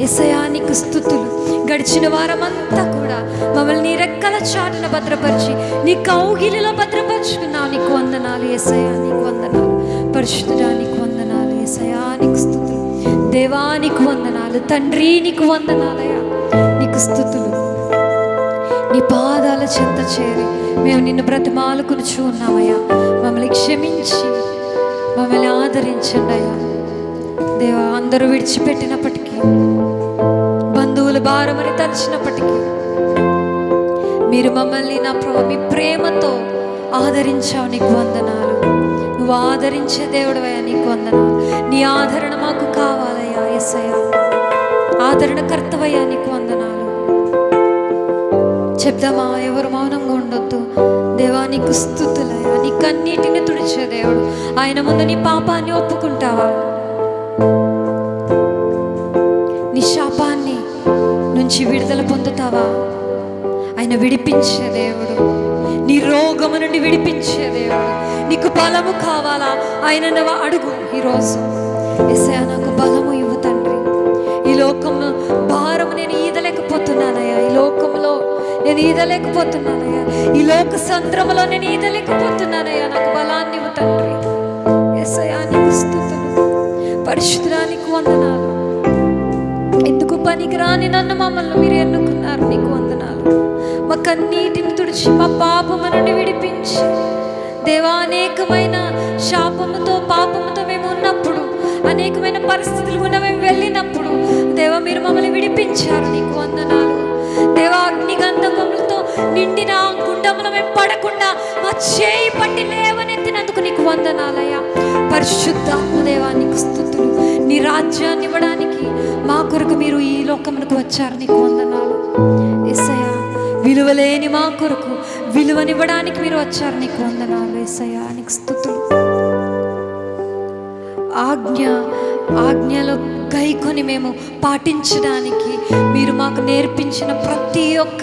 A: యేసయ్యా నీకు స్తుతులు. గడిచిన వారమంతా కూడా మమ్మల్ని నీ రెక్కల చాటున భద్రపరిచి నీ కౌగిలిలో భద్రపరుచుకున్నావు, నీకు వందనాలు. యేసయ్యా నీకు వందనాలు. పరిశుద్ధుడా నీకు వందనాలు. యేసయ్యా నీకు స్తుతులు. దేవా నీకు వందనాలు. తండ్రి నీకు వందనాలయ్యా, నీకు స్తుతులు. నీ పాదాల చెంత చేరి మేము నిన్ను బ్రతిమాలుకునుచూ ఉన్నామయ్యా. మమ్మల్ని క్షమించి మమ్మల్ని ఆదరించండి అయ్యా. దేవా, అందరూ విడిచిపెట్టినప్పటికీ, బంధువుల భారమని తలచినప్పటికీ మీరు మమ్మల్ని నా మీ ప్రేమతో ఆదరించావు, నీకు వందనాలు. నువ్వు ఆదరించే దేవుడవయ్యా, నీకు వందనాలు. నీ ఆదరణ మాకు కావాలయ్యా యేసయ్యా, ఆదరణకర్తవయ్యా, నీకు వందనాలు. చెప్దామా? ఎవరు మౌనంగా ఉండొద్దు. దేవా నీకు స్తుతులయ్యా. నీ కన్నీటిని తుడిచే దేవుడు. ఆయన ముందు నీ పాపాన్ని ఒప్పుకుంటావా? నీ శాపాన్ని నుంచి విడుదల పొందుతావా? ఆయన విడిపించే దేవుడు. నీ రోగము నుండి విడిపించే దేవుడు. నీకు బలము కావాలా? ఆయన అడుగు ఈరోజు. యేసయ్యా నాకు బలము ఇవ్వు తండ్రి. ఈ లోకము భారము నేను ఈదలేకపోతున్నానయ్యా. ఈ లోకంలో నేను ఈదలేకపోతున్నానయ్యా. ఈ లోక సంద్రములో నేను ఈదలేకపోతున్నానయ్యా. నాకు బలాన్ని ఇవ్వు తండ్రి. యేసయ్యా నీకు స్తుతులు. పరిశుద్ధుడా నీకు వందనాలు. ఎందుకు పనికిరాని నన్ను మమ్మల్ని మీరు ఎన్నుకున్నారు, నీకు వందనాలు. మా కన్నీటిని తుడిచి మా పాపము నుండి విడిపించి దేవా, అనేకమైన శాపముతో పాపముతో మేము ఉన్నప్పుడు, అనేకమైన పరిస్థితులు కూడా మేము వెళ్ళినప్పుడు దేవా మీరు మమ్మల్ని విడిపించారు, నీకు వందనాలు. దేవా, అగ్నిగంధకములతో నిండిన గుండములో మేము పడకుండా మా చేయి పట్టి లేవనెత్తినందుకు నీకు వందనాలయ్యా. పరిశుద్ధాత్మ దేవా నీకు స్తుతులు. నీ రాజ్యాన్ని ఇవ్వడానికి మా కొరకు మీరు ఈ లోకమునకు వచ్చారు, నీకు వందనాలు. యేసయ్యా, విలువలేని మా కొరకు విలువనివ్వడానికి మీరు వచ్చారు, నీకు వందనాలు. యేసయ్యా నీకు స్తుతులు. ఆజ్ఞలో గైకొని మేము పాటించడానికి మీరు మాకు నేర్పించిన ప్రతి ఒక్క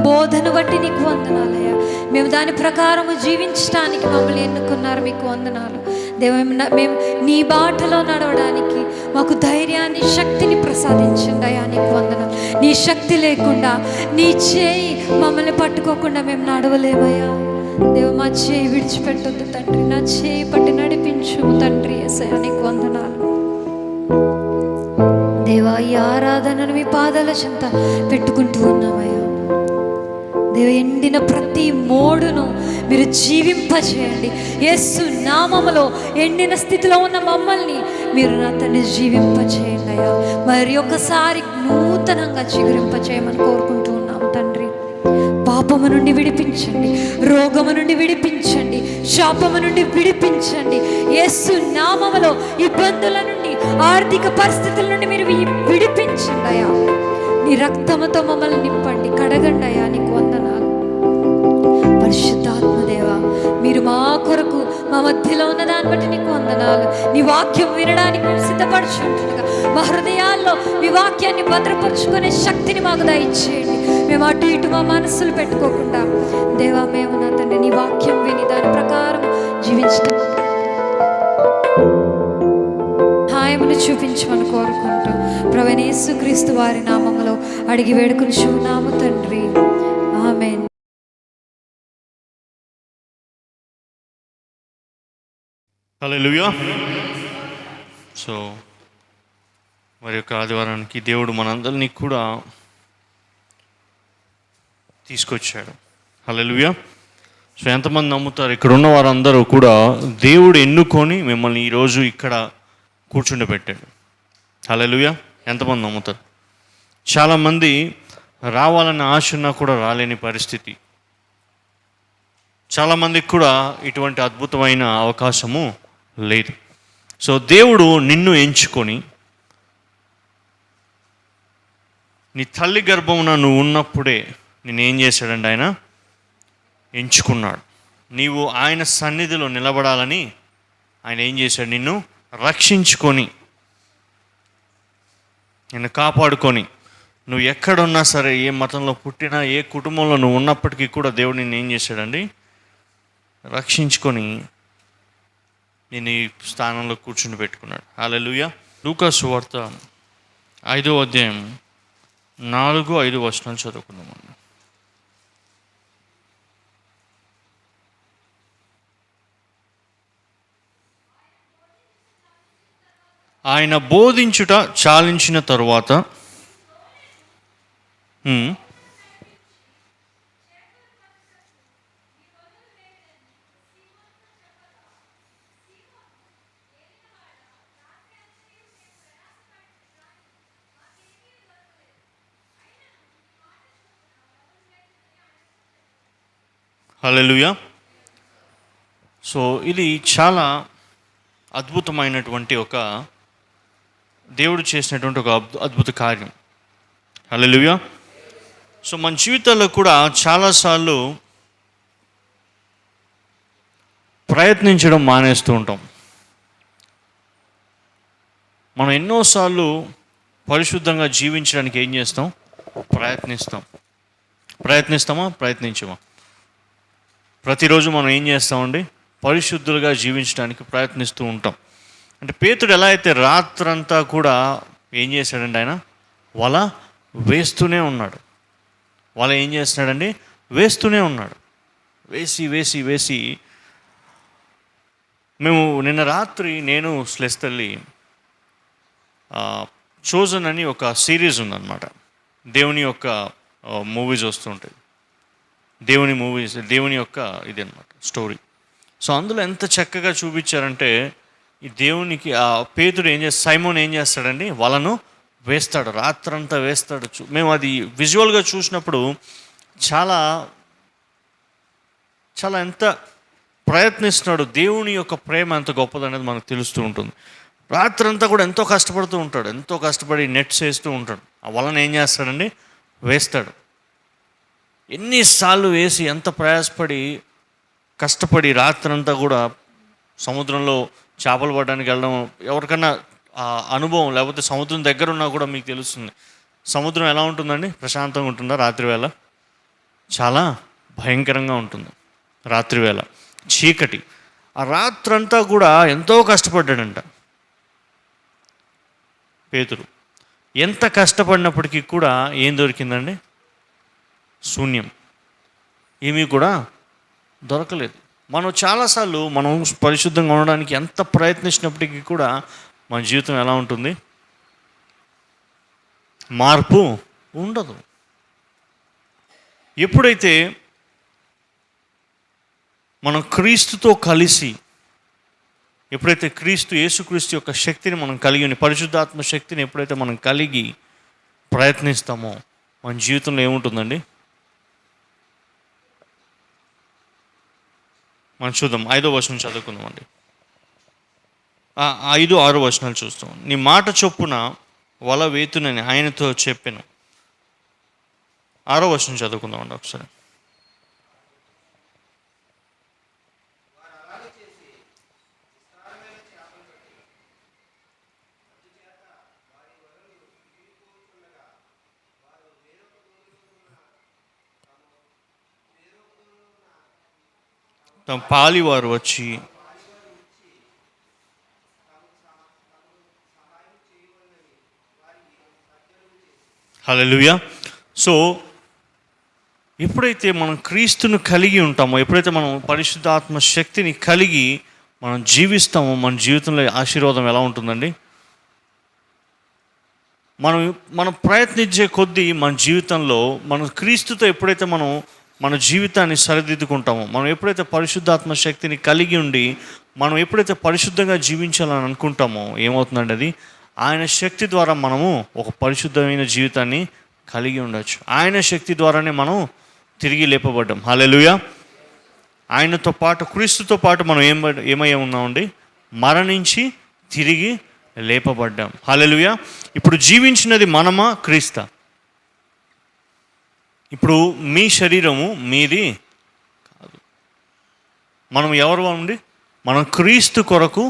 A: బోధన బట్టి నీకు వందనాలయ్యా. మేము దాని ప్రకారము జీవించడానికి మమ్మల్ని ఎన్నుకున్నారు, మీకు వందనాలు. దేవా, మేము నీ బాటలో నడవడానికి మాకు ధైర్యాన్ని, శక్తిని ప్రసాదించండి అయ్యా, నీకు వందనాలు. నీ శక్తి లేకుండా, నీ చేయి మమ్మల్ని పట్టుకోకుండా మేము నడవలేమయ్యా. దేవ, మా చేయి విడిచిపెట్టొద్దు తండ్రి. నా చేయి పట్టి నడిపించు తండ్రి. యేసయ్యా నీకు వందనాలు. దేవా, ఈ ఆరాధనను మీ పాదాల చెంత పెట్టుకుంటూ ఉన్నామయ్యా. దేవ ఎండిన ప్రతి మోడును మీరు జీవింపచేయండి. యేసు నామములో ఎండిన స్థితిలో ఉన్న మమ్మల్ని మీరు నా తండ్రి జీవింపచేయండి అయ్యా. మరి ఒకసారి నూతనంగా చిగురింపచేయమని కోరుకుంటూ ఉన్నాము తండ్రి. పాపము నుండి విడిపించండి, రోగము నుండి విడిపించండి, శాపము నుండి విడిపించండి. యేసు నామములో ఇబ్బందుల నుండి, ఆర్థిక పరిస్థితుల నుండి మీరు విడిపించండి అయ్యా. నీ రక్తముతో మమ్మల్ని నింపండి, కడగండి అయ్యా. నీకు వందనాలు పరిశుద్ధాత్మదేవ. మీరు మా కొరకు మా మధ్యలో ఉన్న దాన్ని బట్టి నీకు వందనాలు. నీ వాక్యం వినడానికి మేము సిద్ధపరచుంటుండగా మా హృదయాల్లో మీ వాక్యాన్ని భద్రపరుచుకునే శక్తిని మాకు దయచేయండి. మేము అటు ఇటు మా మనస్సులు పెట్టుకోకుండా దేవా, మేము నా తండ్రి నీ వాక్యం విని దాని ప్రకారం జీవించడం హాయమును చూపించమని కోరుకుంటూ ప్రభువైన యేసుక్రీస్తు వారి నామములో అడిగి వేడుకొనుచున్నాము తండ్రి. ఆమేన్.
B: హల్లెలూయా. సో మరి యొక్క ఆదివారానికి దేవుడు మనందరినీ కూడా తీసుకొచ్చాడు. హల్లెలూయా. సో ఎంతమంది నమ్ముతారు? ఇక్కడ ఉన్న వారందరూ కూడా దేవుడు ఎన్నుకొని మిమ్మల్ని ఈరోజు ఇక్కడ కూర్చుండబెట్టాడు. హల్లెలూయా. ఎంతమంది నమ్ముతారు? చాలామంది రావాలన్న ఆశ ఉన్నా కూడా రాలేని పరిస్థితి. చాలామందికి కూడా ఇటువంటి అద్భుతమైన అవకాశము లేదు. సో దేవుడు నిన్ను ఎంచుకొని నీ తల్లి గర్భమున నువ్వు ఉన్నప్పుడే నేనేం చేశాడండి? ఆయన ఎంచుకున్నాడు. నీవు ఆయన సన్నిధిలో నిలబడాలని ఆయన ఏం చేశాడు? నిన్ను రక్షించుకొని, నిన్ను కాపాడుకొని, నువ్వు ఎక్కడున్నా సరే, ఏ మతంలో పుట్టినా, ఏ కుటుంబంలో నువ్వు ఉన్నప్పటికీ కూడా దేవుడు నిన్ను ఏం చేశాడండి? రక్షించుకొని నేను ఈ స్థానంలో కూర్చుని పెట్టుకున్నాడు. హల్లెలూయా. లూకా సువార్త 5వ అధ్యాయం 4-5 వచనాలు చదువుకుందాం. ఆయన బోధించుట చాలించిన తరువాత హల్లెలూయా. సో ఇది చాలా అద్భుతమైనటువంటి ఒక దేవుడు చేసినటువంటి ఒక అద్భుత కార్యం. హల్లెలూయా. సో మన జీవితాల్లో కూడా చాలాసార్లు ప్రయత్నించడం మానేస్తూ ఉంటాం. మనం ఎన్నోసార్లు పరిశుద్ధంగా జీవించడానికి ఏం చేస్తాం? ప్రయత్నించమా? ప్రతిరోజు మనం ఏం చేస్తామండి? పరిశుద్ధులుగా జీవించడానికి ప్రయత్నిస్తూ ఉంటాం. అంటే పేతుడు ఎలా అయితే రాత్రంతా కూడా ఏం చేశాడండి? ఆయన వల వేస్తూనే ఉన్నాడు. వల ఏం చేస్తున్నాడండి? వేస్తూనే ఉన్నాడు. వేసి మేము నిన్న రాత్రి నేను స్లెస్తల్లి చోజన్ అని ఒక సిరీస్ ఉందన్నమాట. దేవుని యొక్క మూవీస్ వస్తుంటాయి. దేవుని యొక్క ఇది అన్నమాట స్టోరీ. సో అందులో ఎంత చక్కగా చూపించారంటే, ఈ దేవునికి ఆ పేతుడు సైమోన్ ఏం చేస్తాడండి? వలను వేస్తాడు, రాత్రంతా వేస్తాడు. మేము అది విజువల్గా చూసినప్పుడు చాలా చాలా ఎంత ప్రయత్నిస్తున్నాడు. దేవుని యొక్క ప్రేమ ఎంత గొప్పదనేది మనకు తెలుస్తూ ఉంటుంది. రాత్రంతా కూడా ఎంతో కష్టపడుతూ ఉంటాడు, ఎంతో కష్టపడి నెట్స్ వేస్తూ ఉంటాడు. ఆ వలను ఏం చేస్తాడండి? వేస్తాడు. ఎన్నిసార్లు వేసి ఎంత ప్రయాసపడి కష్టపడి రాత్రంతా కూడా సముద్రంలో చేపలు పడడానికి వెళ్ళడం, ఎవరికన్నా అనుభవం లేకపోతే సముద్రం దగ్గర ఉన్నా కూడా మీకు తెలుస్తుంది. సముద్రం ఎలా ఉంటుందండి? ప్రశాంతంగా ఉంటుందా? రాత్రివేళ చాలా భయంకరంగా ఉంటుంది. రాత్రివేళ చీకటి. ఆ రాత్రంతా కూడా ఎంతో కష్టపడ్డాడంట పేతురు. ఎంత కష్టపడినప్పటికీ కూడా ఏం దొరికిందండి? శూన్యం. ఏమీ కూడా దొరకలేదు. మనం చాలాసార్లు మనం పరిశుద్ధంగా ఉండడానికి ఎంత ప్రయత్నించినప్పటికీ కూడా మన జీవితం ఎలా ఉంటుంది? మార్పు ఉండదు. ఎప్పుడైతే మనం క్రీస్తుతో కలిసి, ఎప్పుడైతే యేసుక్రీస్తు యొక్క శక్తిని మనం కలిగి, పరిశుద్ధాత్మ శక్తిని ఎప్పుడైతే మనం కలిగి ప్రయత్నిస్తామో మన జీవితంలో ఏముంటుందండి? మనం చూద్దాం, 5వ వచనం చదువుకుందామండి. 5, 6 వచనాలు చూస్తాం. నీ మాట చొప్పున వల వేతునని ఆయనతో చెప్పాను. 6వ వచనం చదువుకుందామండి ఒకసారి. తమ పాలివారు వచ్చి హల్లెలూయా. సో ఎప్పుడైతే మనం క్రీస్తును కలిగి ఉంటామో, ఎప్పుడైతే మనం పరిశుద్ధాత్మ శక్తిని కలిగి మనం జీవిస్తామో, మన జీవితంలో ఆశీర్వాదం ఎలా ఉంటుందండి? మనం ప్రయత్నించే కొద్దీ మన జీవితంలో, మన క్రీస్తుతో ఎప్పుడైతే మనం మన జీవితాన్ని సరిదిద్దుకుంటామో, మనం ఎప్పుడైతే పరిశుద్ధాత్మ శక్తిని కలిగి ఉండి మనం ఎప్పుడైతే పరిశుద్ధంగా జీవించాలని అనుకుంటామో ఏమవుతుందండి? అది ఆయన శక్తి ద్వారా మనము ఒక పరిశుద్ధమైన జీవితాన్ని కలిగి ఉండొచ్చు. ఆయన శక్తి ద్వారానే మనం తిరిగి లేపబడ్డాం. హల్లెలూయా. ఆయనతో పాటు, క్రీస్తుతో పాటు మనం ఏమై ఉన్నామండి? మరణించి తిరిగి లేపబడ్డాం. హల్లెలూయా. ఇప్పుడు జీవించినది మనమా, క్రీస్తా? ఇప్పుడు మీ శరీరము మీది కాదు. మనం ఎవరు అండి? మనం క్రీస్తు కొరకు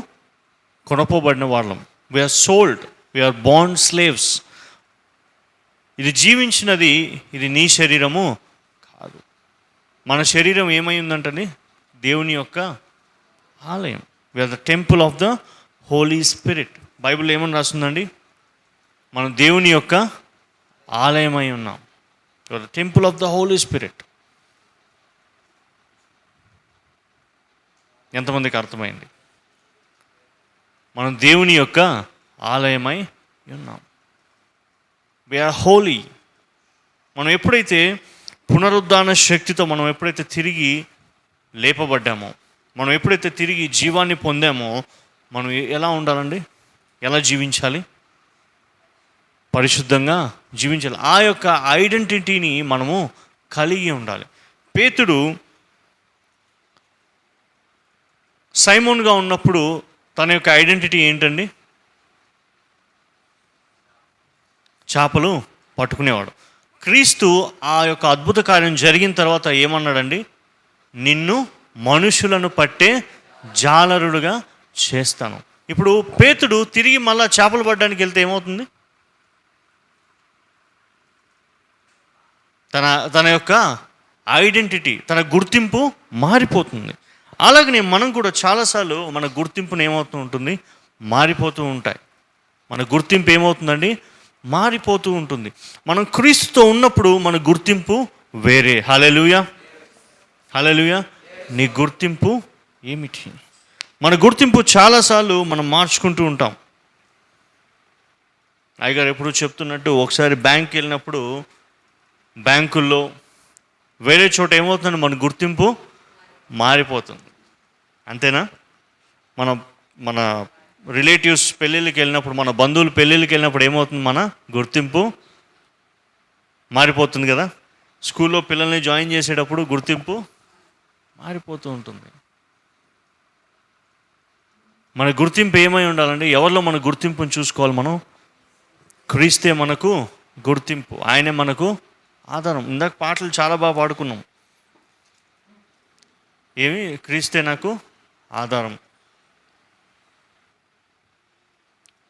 B: కొనపోబడిన వాళ్ళం. We are sold, we are bond slaves. ఇది జీవించినది, ఇది నీ శరీరము కాదు. మన శరీరం ఏమై ఉందంటని? దేవుని యొక్క ఆలయం. We are the temple of the holy spirit. Bible ఏమని రాస్తుందండి? మనం దేవుని యొక్క ఆలయమై ఉన్నాం. You are the temple of the holy spirit. ఎంతమందికి అర్థమైంది? మనం దేవుని యొక్క ఆలయమై ఉన్నాం. We are holy. మనం ఎప్పుడైతే పునరుద్ధాన శక్తితో మనం ఎప్పుడైతే తిరిగి లేపబడ్డామో, మనం ఎప్పుడైతే తిరిగి జీవాన్ని పొందామో, మనం ఎలా ఉండాలండి? ఎలా జీవించాలి? పరిశుద్ధంగా జీవించాలి. ఆ యొక్క ఐడెంటిటీని మనము కలిగి ఉండాలి. పేతుడు సైమోన్గా ఉన్నప్పుడు తన యొక్క ఐడెంటిటీ ఏంటండి? చేపలు పట్టుకునేవాడు. క్రీస్తు ఆ యొక్క అద్భుత కార్యం జరిగిన తర్వాత ఏమన్నాడండి? నిన్ను మనుషులను పట్టే జాలరుడుగా చేస్తాను. ఇప్పుడు పేతుడు తిరిగి మళ్ళా చేపలు పట్టడానికి వెళ్తే ఏమవుతుంది? తన యొక్క ఐడెంటిటీ, తన గుర్తింపు మారిపోతుంది. అలాగనే మనం కూడా చాలాసార్లు మన గుర్తింపును ఏమవుతూ ఉంటుంది? మారిపోతూ ఉంటాయి. మన గుర్తింపు ఏమవుతుందండి? మారిపోతూ ఉంటుంది. మనం క్రీస్తుతో ఉన్నప్పుడు మన గుర్తింపు వేరే. హల్లెలూయా, హల్లెలూయా. నీ గుర్తింపు ఏమిటి? మన గుర్తింపు చాలాసార్లు మనం మార్చుకుంటూ ఉంటాం. అయ్యగారు ఎప్పుడు చెప్తున్నట్టు, ఒకసారి బ్యాంక్కి వెళ్ళినప్పుడు బ్యాంకుల్లో వేరే చోట ఏమవుతుందంటే మన గుర్తింపు మారిపోతుంది. అంతేనా? మన రిలేటివ్స్ పెళ్ళిళ్ళకి వెళ్ళినప్పుడు, మన బంధువులు పెళ్ళిళ్ళకి వెళ్ళినప్పుడు ఏమవుతుంది? మన గుర్తింపు మారిపోతుంది కదా. స్కూల్లో పిల్లల్ని జాయిన్ చేసేటప్పుడు గుర్తింపు మారిపోతూ ఉంటుంది. మన గుర్తింపు ఏమై ఉండాలండి? ఎవరిలో మన గుర్తింపుని చూసుకోవాలి మనం? క్రీస్తే మనకు గుర్తింపు, ఆయనే మనకు ఆధారం. ఇందాక పాటలు చాలా బాగా పాడుకున్నాం. ఏమి? క్రీస్తే నాకు ఆధారం,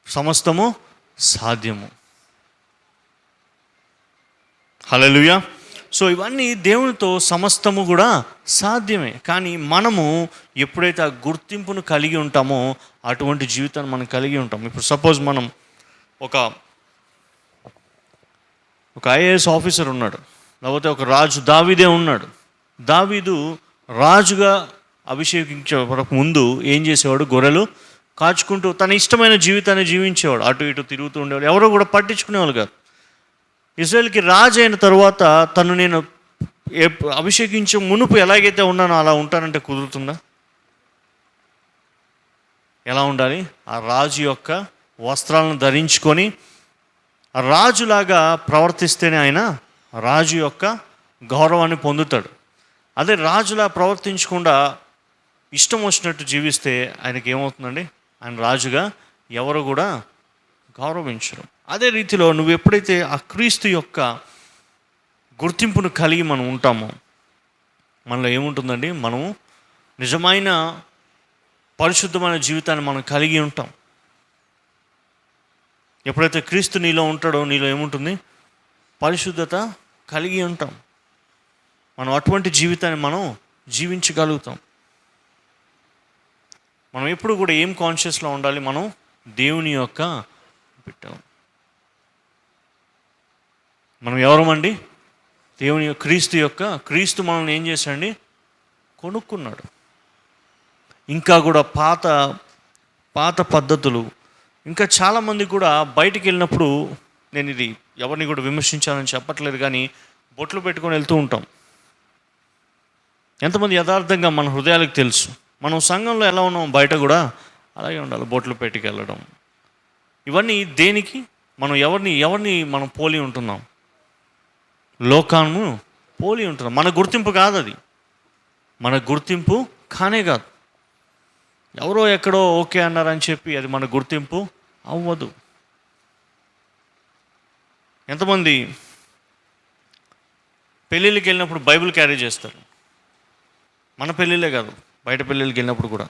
B: సమస్తము సాధ్యము. హల్లెలూయా. సో ఇవన్నీ దేవునితో సమస్తము కూడా సాధ్యమే. కానీ మనము ఎప్పుడైతే ఆ గుర్తింపును కలిగి ఉంటామో అటువంటి జీవితాన్ని మనం కలిగి ఉంటాం. ఇప్పుడు సపోజ్ మనం ఒక ఐఏఎస్ ఆఫీసర్ ఉన్నాడు, లేకపోతే ఒక రాజు, దావీదే ఉన్నాడు. దావీదు రాజుగా అభిషేకించే ముందు ఏం చేసేవాడు? గొర్రెలు కాచుకుంటూ తన ఇష్టమైన జీవితాన్ని జీవించేవాడు. అటు ఇటు తిరుగుతూ ఉండేవాడు. ఎవరో కూడా పట్టించుకునేవాళ్ళు కాదు. ఇశ్రాయేలుకి రాజు అయిన తర్వాత తను నేను అభిషేకించే మునుపు ఎలాగైతే ఉన్నానో అలా ఉంటానంటే కుదురుతుందా? ఎలా ఉండాలి? ఆ రాజు యొక్క వస్త్రాలను ధరించుకొని రాజులాగా ప్రవర్తిస్తేనే ఆయన రాజు యొక్క గౌరవాన్ని పొందుతాడు. అదే రాజులా ప్రవర్తించకుండా ఇష్టం వచ్చినట్టు జీవిస్తే ఆయనకి ఏమవుతుందండి? ఆయన రాజుగా ఎవరు కూడా గౌరవించరు. అదే రీతిలో నువ్వు ఎప్పుడైతే ఆ క్రీస్తు యొక్క గుర్తింపును కలిగి మనం ఉంటామో మనలో ఏముంటుందండి? మనం నిజమైన పరిశుద్ధమైన జీవితాన్ని మనం కలిగి ఉంటాం. ఎప్పుడైతే క్రీస్తు నీలో ఉంటాడో నీలో ఏముంటుంది? పరిశుద్ధత కలిగి ఉంటాం. మనం అటువంటి జీవితాన్ని మనం జీవించగలుగుతాం. మనం ఎప్పుడు కూడా ఏం కాన్షియస్లో ఉండాలి? మనం దేవుని యొక్క బిడ్డ. మనం ఎవరమండి? దేవుని క్రీస్తు మనల్ని ఏం చేశాడండి? కొనుక్కున్నాడు. ఇంకా కూడా పాత పద్ధతులు ఇంకా చాలామంది కూడా బయటికి వెళ్ళినప్పుడు, నేను ఇది ఎవరిని కూడా విమర్శించాలని చెప్పట్లేదు, కానీ బొట్లు పెట్టుకొని వెళ్తూ ఉంటాం. ఎంతమంది యథార్థంగా మన హృదయాలకు తెలుసు మనం సంఘంలో ఎలా ఉన్నాం, బయట కూడా అలాగే ఉండాలి. బొట్లు పెట్టుకెళ్ళడం ఇవన్నీ దేనికి? మనం ఎవరిని మనం పోలి ఉంటున్నాం? లోకాను పోలి ఉంటున్నాం. మన గుర్తింపు కాదు అది. మన గుర్తింపు కానే కాదు. ఎవరో ఎక్కడో ఓకే అన్నారని చెప్పి అది మన గుర్తింపు అవ్వదు. ఎంతమంది పెళ్ళిళ్ళకి వెళ్ళినప్పుడు బైబిల్ క్యారీ చేస్తారు? మన పెళ్ళిళ్ళే కాదు, బయట పెళ్ళిళ్ళకి వెళ్ళినప్పుడు కూడా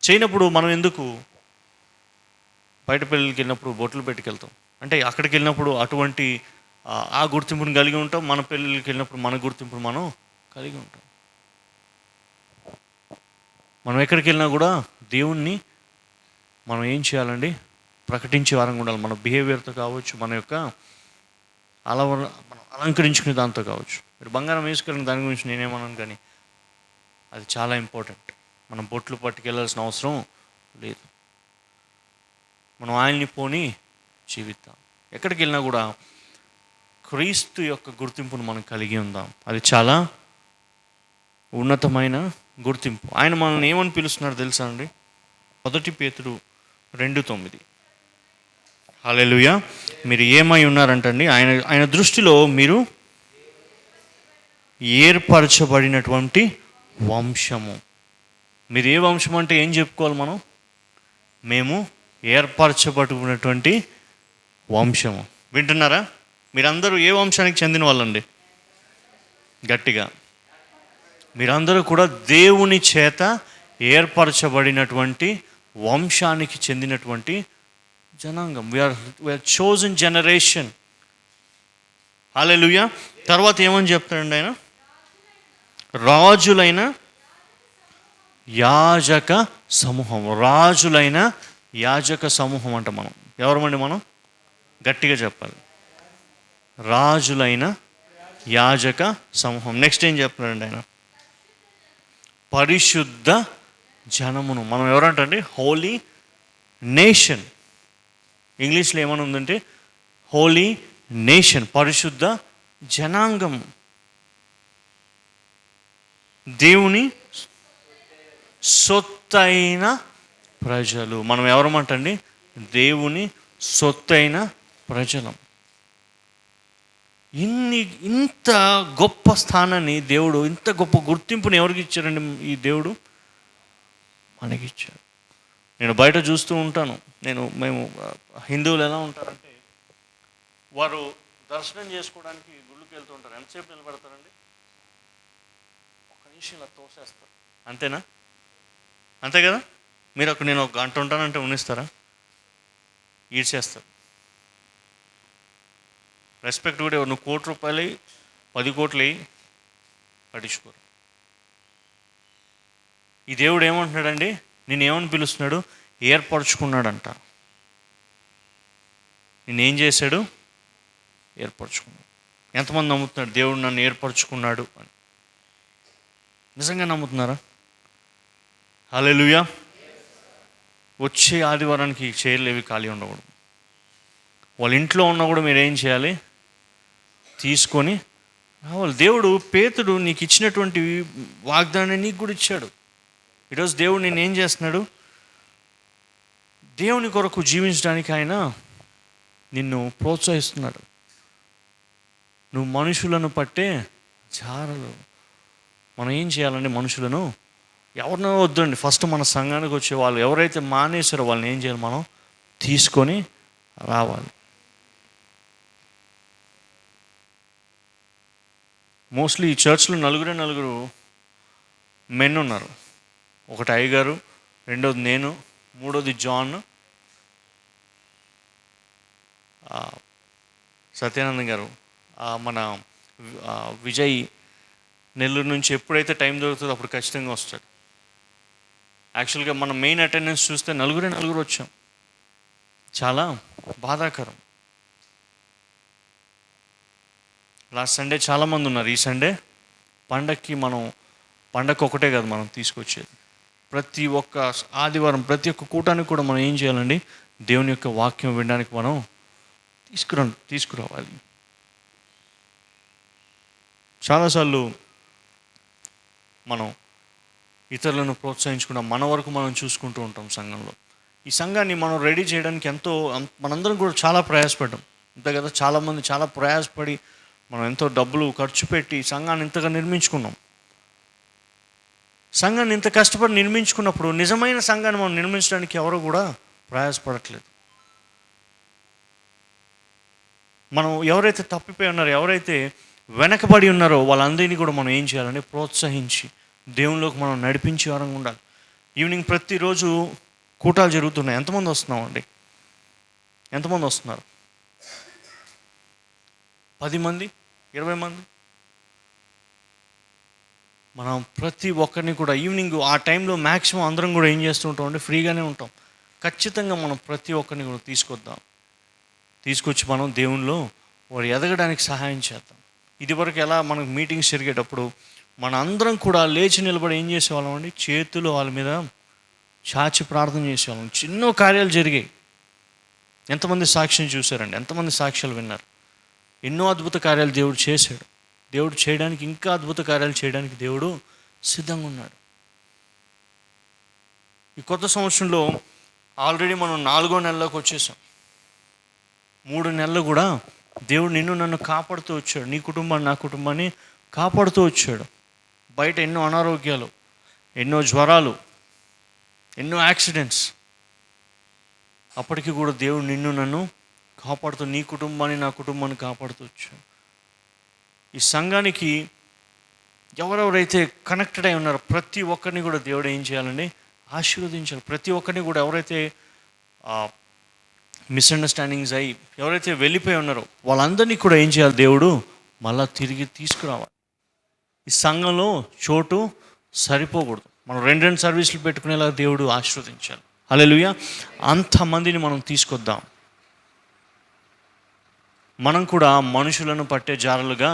B: చేయనప్పుడు మనం ఎందుకు బయట పెళ్ళిళ్ళకి వెళ్ళినప్పుడు బొట్లు పెట్టుకెళ్తాం? అంటే అక్కడికి వెళ్ళినప్పుడు అటువంటి ఆ గుర్తింపుని కలిగి ఉంటాం. మన పెళ్ళిళ్ళకి వెళ్ళినప్పుడు మన గుర్తింపును మనం కలిగి ఉంటాం. మనం ఎక్కడికి వెళ్ళినా కూడా దేవుణ్ణి మనం ఏం చేయాలండి? ప్రకటించే వారంగా ఉండాలి. మన బిహేవియర్తో కావచ్చు, మన యొక్క మనం అలంకరించుకునే దాంతో కావచ్చు. మీరు బంగారం వేసుకెళ్ళిన దాని గురించి నేనేమన్నాను, కానీ అది చాలా ఇంపార్టెంట్. మనం బొట్లు పట్టుకెళ్ళాల్సిన అవసరం లేదు. మనం ఆయన్ని పోని జీవిద్దాం. ఎక్కడికి వెళ్ళినా కూడా క్రీస్తు యొక్క గుర్తింపును మనం కలిగి ఉందాం. అది చాలా ఉన్నతమైన గుర్తింపు. ఆయన మనల్ని ఏమని పిలుస్తున్నాడు తెలుసా అండి? 1 పేతురు 2:9. హల్లెలూయా. మీరు ఏమై ఉన్నారంటండి? ఆయన దృష్టిలో మీరు ఏర్పరచబడినటువంటి వంశము. మీరు ఏ వంశం అంటే ఏం చెప్పుకోవాలి మనం? మేము ఏర్పరచబడినటువంటి వంశము. వింటున్నారా? మీరందరూ ఏ వంశానికి చెందిన వాళ్ళండి? గట్టిగా. మీరందరూ కూడా దేవుని చేత ఏర్పరచబడినటువంటి వంశానికి చెందినటువంటి జనాంగం. We're chosen generation. హల్లెలూయా. తర్వాత ఏమని చెప్తాడండి ఆయన? రాజులైన యాజక సమూహం. రాజులైన యాజక సమూహం అంట. మనం ఎవరమండి? మనం గట్టిగా చెప్పాలి. రాజులైన యాజక సమూహం. నెక్స్ట్ ఏం చెప్తున్నాడండి ఆయన? పరిశుద్ధ జనమును. మనం ఎవరంటండి? హోలీ నేషన్. ఇంగ్లీష్లో ఏమని ఉందంటే హోలీ నేషన్, పరిశుద్ధ జనాంగం. దేవుని సొత్తైన ప్రజలు. మనం ఎవరమంటండి? దేవుని సొత్తైన ప్రజలం. ఇంత గొప్ప స్థానాన్ని దేవుడు, ఇంత గొప్ప గుర్తింపుని ఎవరికి ఇచ్చారండి? ఈ దేవుడు మనకిచ్చాడు. నేను బయట చూస్తూ ఉంటాను. మేము హిందువులు ఎలా ఉంటారంటే, వారు దర్శనం చేసుకోవడానికి గుళ్ళకి వెళ్తూ ఉంటారు. ఎంతసేపు నిలబెడతారండి? ఒక నిమిషం ఇలా తోసేస్తారు. అంతేనా? అంతే కదా? నేను ఒక గంట ఉంటానంటే ఉన్నిస్తారా? ఈడ్చేస్తారు. రెస్పెక్ట్ కూడా. నువ్వు 1 కోటి రూపాయలు 10 కోట్లు పట్టించుకోరు. ఈ దేవుడు ఏమంటున్నాడండి? నేనేమని పిలుస్తున్నాడు? ఏర్పరచుకున్నాడంట. నేనేం చేశాడు? ఏర్పరచుకున్నాడు. ఎంతమంది నమ్ముతున్నాడు దేవుడు నన్ను ఏర్పరచుకున్నాడు అని? నిజంగా నమ్ముతున్నారా? హల్లెలూయా. వచ్చే ఆదివారానికి చైర్లు ఏవి ఖాళీ ఉండకూడదు. వాళ్ళ ఇంట్లో ఉన్నా కూడా మీరు ఏం చేయాలి? తీసుకొని రావాలి. దేవుడు పేతుడు నీకు ఇచ్చినటువంటి వాగ్దానాన్ని నీకు కూడా ఇచ్చాడు. ఈరోజు దేవుడు నేను ఏం చేస్తున్నాడు? దేవుని కొరకు జీవించడానికి ఆయన నిన్ను ప్రోత్సహిస్తున్నాడు. నువ్వు మనుషులను పట్టే జారలు. మనం ఏం చేయాలండి? మనుషులను ఎవరినో వద్దండి, ఫస్ట్ మన సంఘానికి వచ్చే వాళ్ళు ఎవరైతే మానేశారో వాళ్ళని ఏం చేయాలి? మనం తీసుకొని రావాలి. మోస్ట్లీ ఈ చర్చ్లో నలుగురు మెన్ ఉన్నారు. ఒకటి అయ్యగారు, రెండోది నేను, మూడోది జాన్, సత్యానంద్ గారు, మన విజయ్ నెల్లూరు నుంచి ఎప్పుడైతే టైం దొరుకుతుందో అప్పుడు ఖచ్చితంగా వస్తాడు. యాక్చువల్గా మన మెయిన్ అటెండెన్స్ చూస్తే నలుగురు వచ్చాం. చాలా బాధాకరం. లాస్ట్ సండే చాలామంది ఉన్నారు. ఈ సండే పండగకి ఒకటే కాదు మనం తీసుకొచ్చేది. ప్రతి ఒక్క ఆదివారం ప్రతి ఒక్క కూటానికి కూడా మనం ఏం చేయాలండి? దేవుని యొక్క వాక్యం వినడానికి మనం తీసుకురావాలి. చాలాసార్లు మనం ఇతరులను ప్రోత్సహించుకున్న మన వరకు మనం చూసుకుంటూ ఉంటాం సంఘంలో. ఈ సంఘాన్ని మనం రెడీ చేయడానికి మనందరం కూడా చాలా ప్రయాసపడ్డాం, అంతే కదా? చాలామంది చాలా ప్రయాసపడి మనం ఎంతో డబ్బులు ఖర్చు పెట్టి సంఘాన్ని ఇంతగా నిర్మించుకున్నాం. సంఘాన్ని ఇంత కష్టపడి నిర్మించుకున్నప్పుడు నిజమైన సంఘాన్ని మనం నిర్మించడానికి ఎవరు కూడా ప్రయాసపడట్లేదు. మనం ఎవరైతే తప్పిపోయి ఉన్నారో, ఎవరైతే వెనకబడి ఉన్నారో వాళ్ళందరినీ కూడా మనం ఏం చేయాలంటే ప్రోత్సహించి దేవునిలోకి మనం నడిపించే వారంగా ఉండాలి. ఈవినింగ్ ప్రతిరోజు కూటాలు జరుగుతున్నాయి. ఎంతమంది వస్తున్నామండి? ఎంతమంది వస్తున్నారు? 10 మంది, 20 మంది. మనం ప్రతి ఒక్కరిని కూడా ఈవినింగ్ ఆ టైంలో మ్యాక్సిమం అందరం కూడా ఏం చేస్తూ ఉంటాం అంటే ఫ్రీగానే ఉంటాం. ఖచ్చితంగా మనం ప్రతి ఒక్కరిని కూడా తీసుకొచ్చి మనం దేవునిలో వారు ఎదగడానికి సహాయం చేద్దాం. ఇదివరకు ఎలా మనకు మీటింగ్స్ జరిగేటప్పుడు మన అందరం కూడా లేచి నిలబడి ఏం చేసేవాళ్ళం అండి? చేతులు వాళ్ళ మీద చాచి ప్రార్థన చేసేవాళ్ళం. చిన్న కార్యాలు జరిగాయి. ఎంతమంది సాక్ష్యం చూశారండి? ఎంతమంది సాక్ష్యాలు విన్నారు? ఎన్నో అద్భుత కార్యాలు దేవుడు చేశాడు. దేవుడు చేయడానికి, ఇంకా అద్భుత కార్యాలు చేయడానికి దేవుడు సిద్ధంగా ఉన్నాడు. ఈ కొత్త సంవత్సరంలో ఆల్రెడీ మనం 4వ నెలలోకి వచ్చేసాం. 3 నెలలు కూడా దేవుడు నిన్ను నన్ను కాపాడుతూ వచ్చాడు. నీ కుటుంబాన్ని, నా కుటుంబాన్ని కాపాడుతూ వచ్చాడు. బయట ఎన్నో అనారోగ్యాలు, ఎన్నో జ్వరాలు, ఎన్నో యాక్సిడెంట్స్, అప్పటికి కూడా దేవుడు నిన్ను నన్ను కాపాడుతూ, నీ కుటుంబాన్ని, నా కుటుంబాన్ని కాపాడుతూ వచ్చాడు. ఈ సంఘానికి ఎవరెవరైతే కనెక్టెడ్ అయి ఉన్నారో ప్రతి ఒక్కరిని కూడా దేవుడు ఏం చేయాలండి? ఆశీర్వదించాలి. ప్రతి ఒక్కరిని కూడా ఎవరైతే మిస్అండర్స్టాండింగ్స్ అయ్యి ఎవరైతే వెళ్ళిపోయి ఉన్నారో వాళ్ళందరినీ కూడా ఏం చేయాలి? దేవుడు మళ్ళా తిరిగి తీసుకురావాలి. ఈ సంఘంలో చోటు సరిపోకూడదు. మనం 2 సర్వీసులు పెట్టుకునేలా దేవుడు ఆశీర్వదించాలి. హల్లెలూయా. అంతమందిని మనం తీసుకొద్దాం. మనం కూడా మనుషులను పట్టే జారలుగా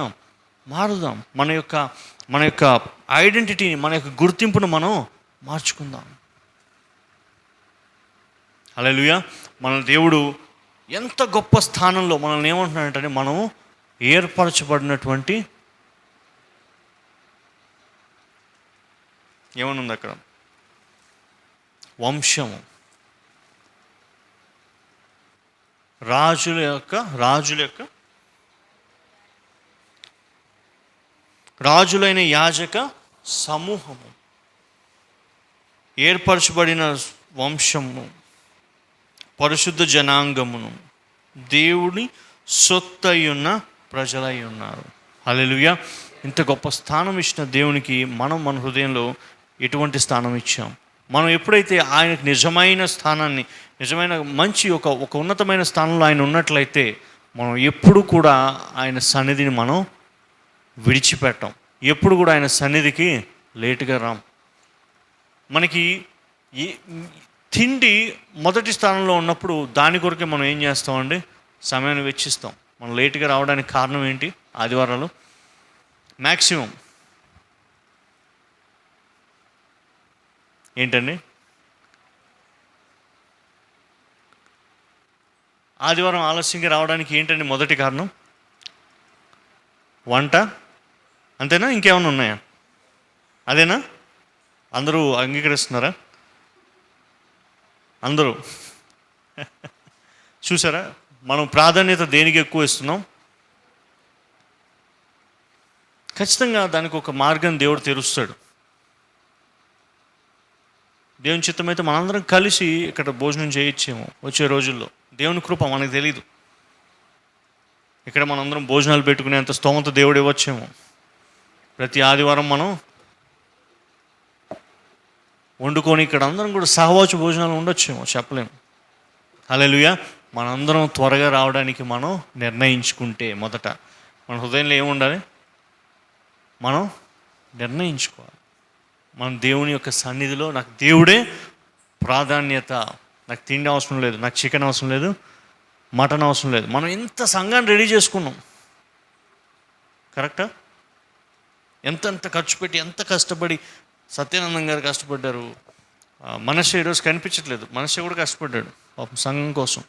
B: మారుదాం. మన యొక్క ఐడెంటిటీని, మన యొక్క గుర్తింపును మనం మార్చుకుందాం. హల్లెలూయా. మన దేవుడు ఎంత గొప్ప స్థానంలో మనల్ని ఏమంటున్నాడంటే, మనం ఏర్పరచబడినటువంటి, ఏమనుంది అక్కడ? వంశము, రాజులైన యాజక సమూహము, ఏర్పరచబడిన వంశము, పరిశుద్ధ జనాంగమును, దేవుని సొత్తయ్యున్న ప్రజలై ఉన్నారు. హల్లెలూయా. ఇంత గొప్ప స్థానం ఇచ్చిన దేవునికి మనం మన హృదయంలో ఎటువంటి స్థానం ఇచ్చాం? మనం ఎప్పుడైతే ఆయనకు నిజమైన స్థానాన్ని, నిజమైన మంచి ఒక ఉన్నతమైన స్థానంలో ఆయన ఉన్నట్లయితే మనం ఎప్పుడు కూడా ఆయన సన్నిధిని మనం విడిచిపెట్టాం. ఎప్పుడు కూడా ఆయన సన్నిధికి లేటుగా రాం. మనకి తిండి మొదటి స్థానంలో ఉన్నప్పుడు దాని కొరకే మనం ఏం చేస్తామండి? సమయాన్ని వెచ్చిస్తాం. మనం లేటుగా రావడానికి కారణం ఏంటి? ఆదివారాలు మ్యాక్సిమం ఏంటండి? ఆదివారం ఆలస్యంగా రావడానికి ఏంటండి మొదటి కారణం? వంట, అంతేనా? ఇంకేమైనా ఉన్నాయా? అదేనా? అందరూ అంగీకరిస్తున్నారా? అందరూ చూసారా మనం ప్రాధాన్యత దేనికి ఎక్కువ ఇస్తున్నాం? ఖచ్చితంగా దానికి ఒక మార్గం దేవుడు తెరుస్తాడు. దేవుని చిత్తమైతే మనందరం కలిసి ఇక్కడ భోజనం చేయొచ్చేమో వచ్చే రోజుల్లో. దేవుని కృప మనకు తెలీదు. ఇక్కడ మనందరం భోజనాలు పెట్టుకునేంత స్తోమత దేవుడు ఇవ్వచ్చేమో. ప్రతి ఆదివారం మనం వండుకొని ఇక్కడ అందరం కూడా సహవాస భోజనాలు ఉండొచ్చేమో, చెప్పలేము. హల్లెలూయా. మనందరం త్వరగా రావడానికి మనం నిర్ణయించుకుంటే, మొదట మన హృదయంలో ఏముండాలి? మనం నిర్ణయించుకోవాలి. మనం దేవుని యొక్క సన్నిధిలో నాకు దేవుడే ప్రాధాన్యత, నాకు తిండి అవసరం లేదు, నాకు చికెన్ అవసరం లేదు, మటన్ అవసరం లేదు. మనం ఇంత సంఘాన్ని రెడీ చేసుకున్నాం, కరెక్టా? ఎంత ఖర్చు పెట్టి, ఎంత కష్టపడి, సత్యానందం గారు కష్టపడ్డారు. మనష ఈరోజు కనిపించట్లేదు, మనష కూడా కష్టపడ్డాడు పాపం సంఘం కోసం.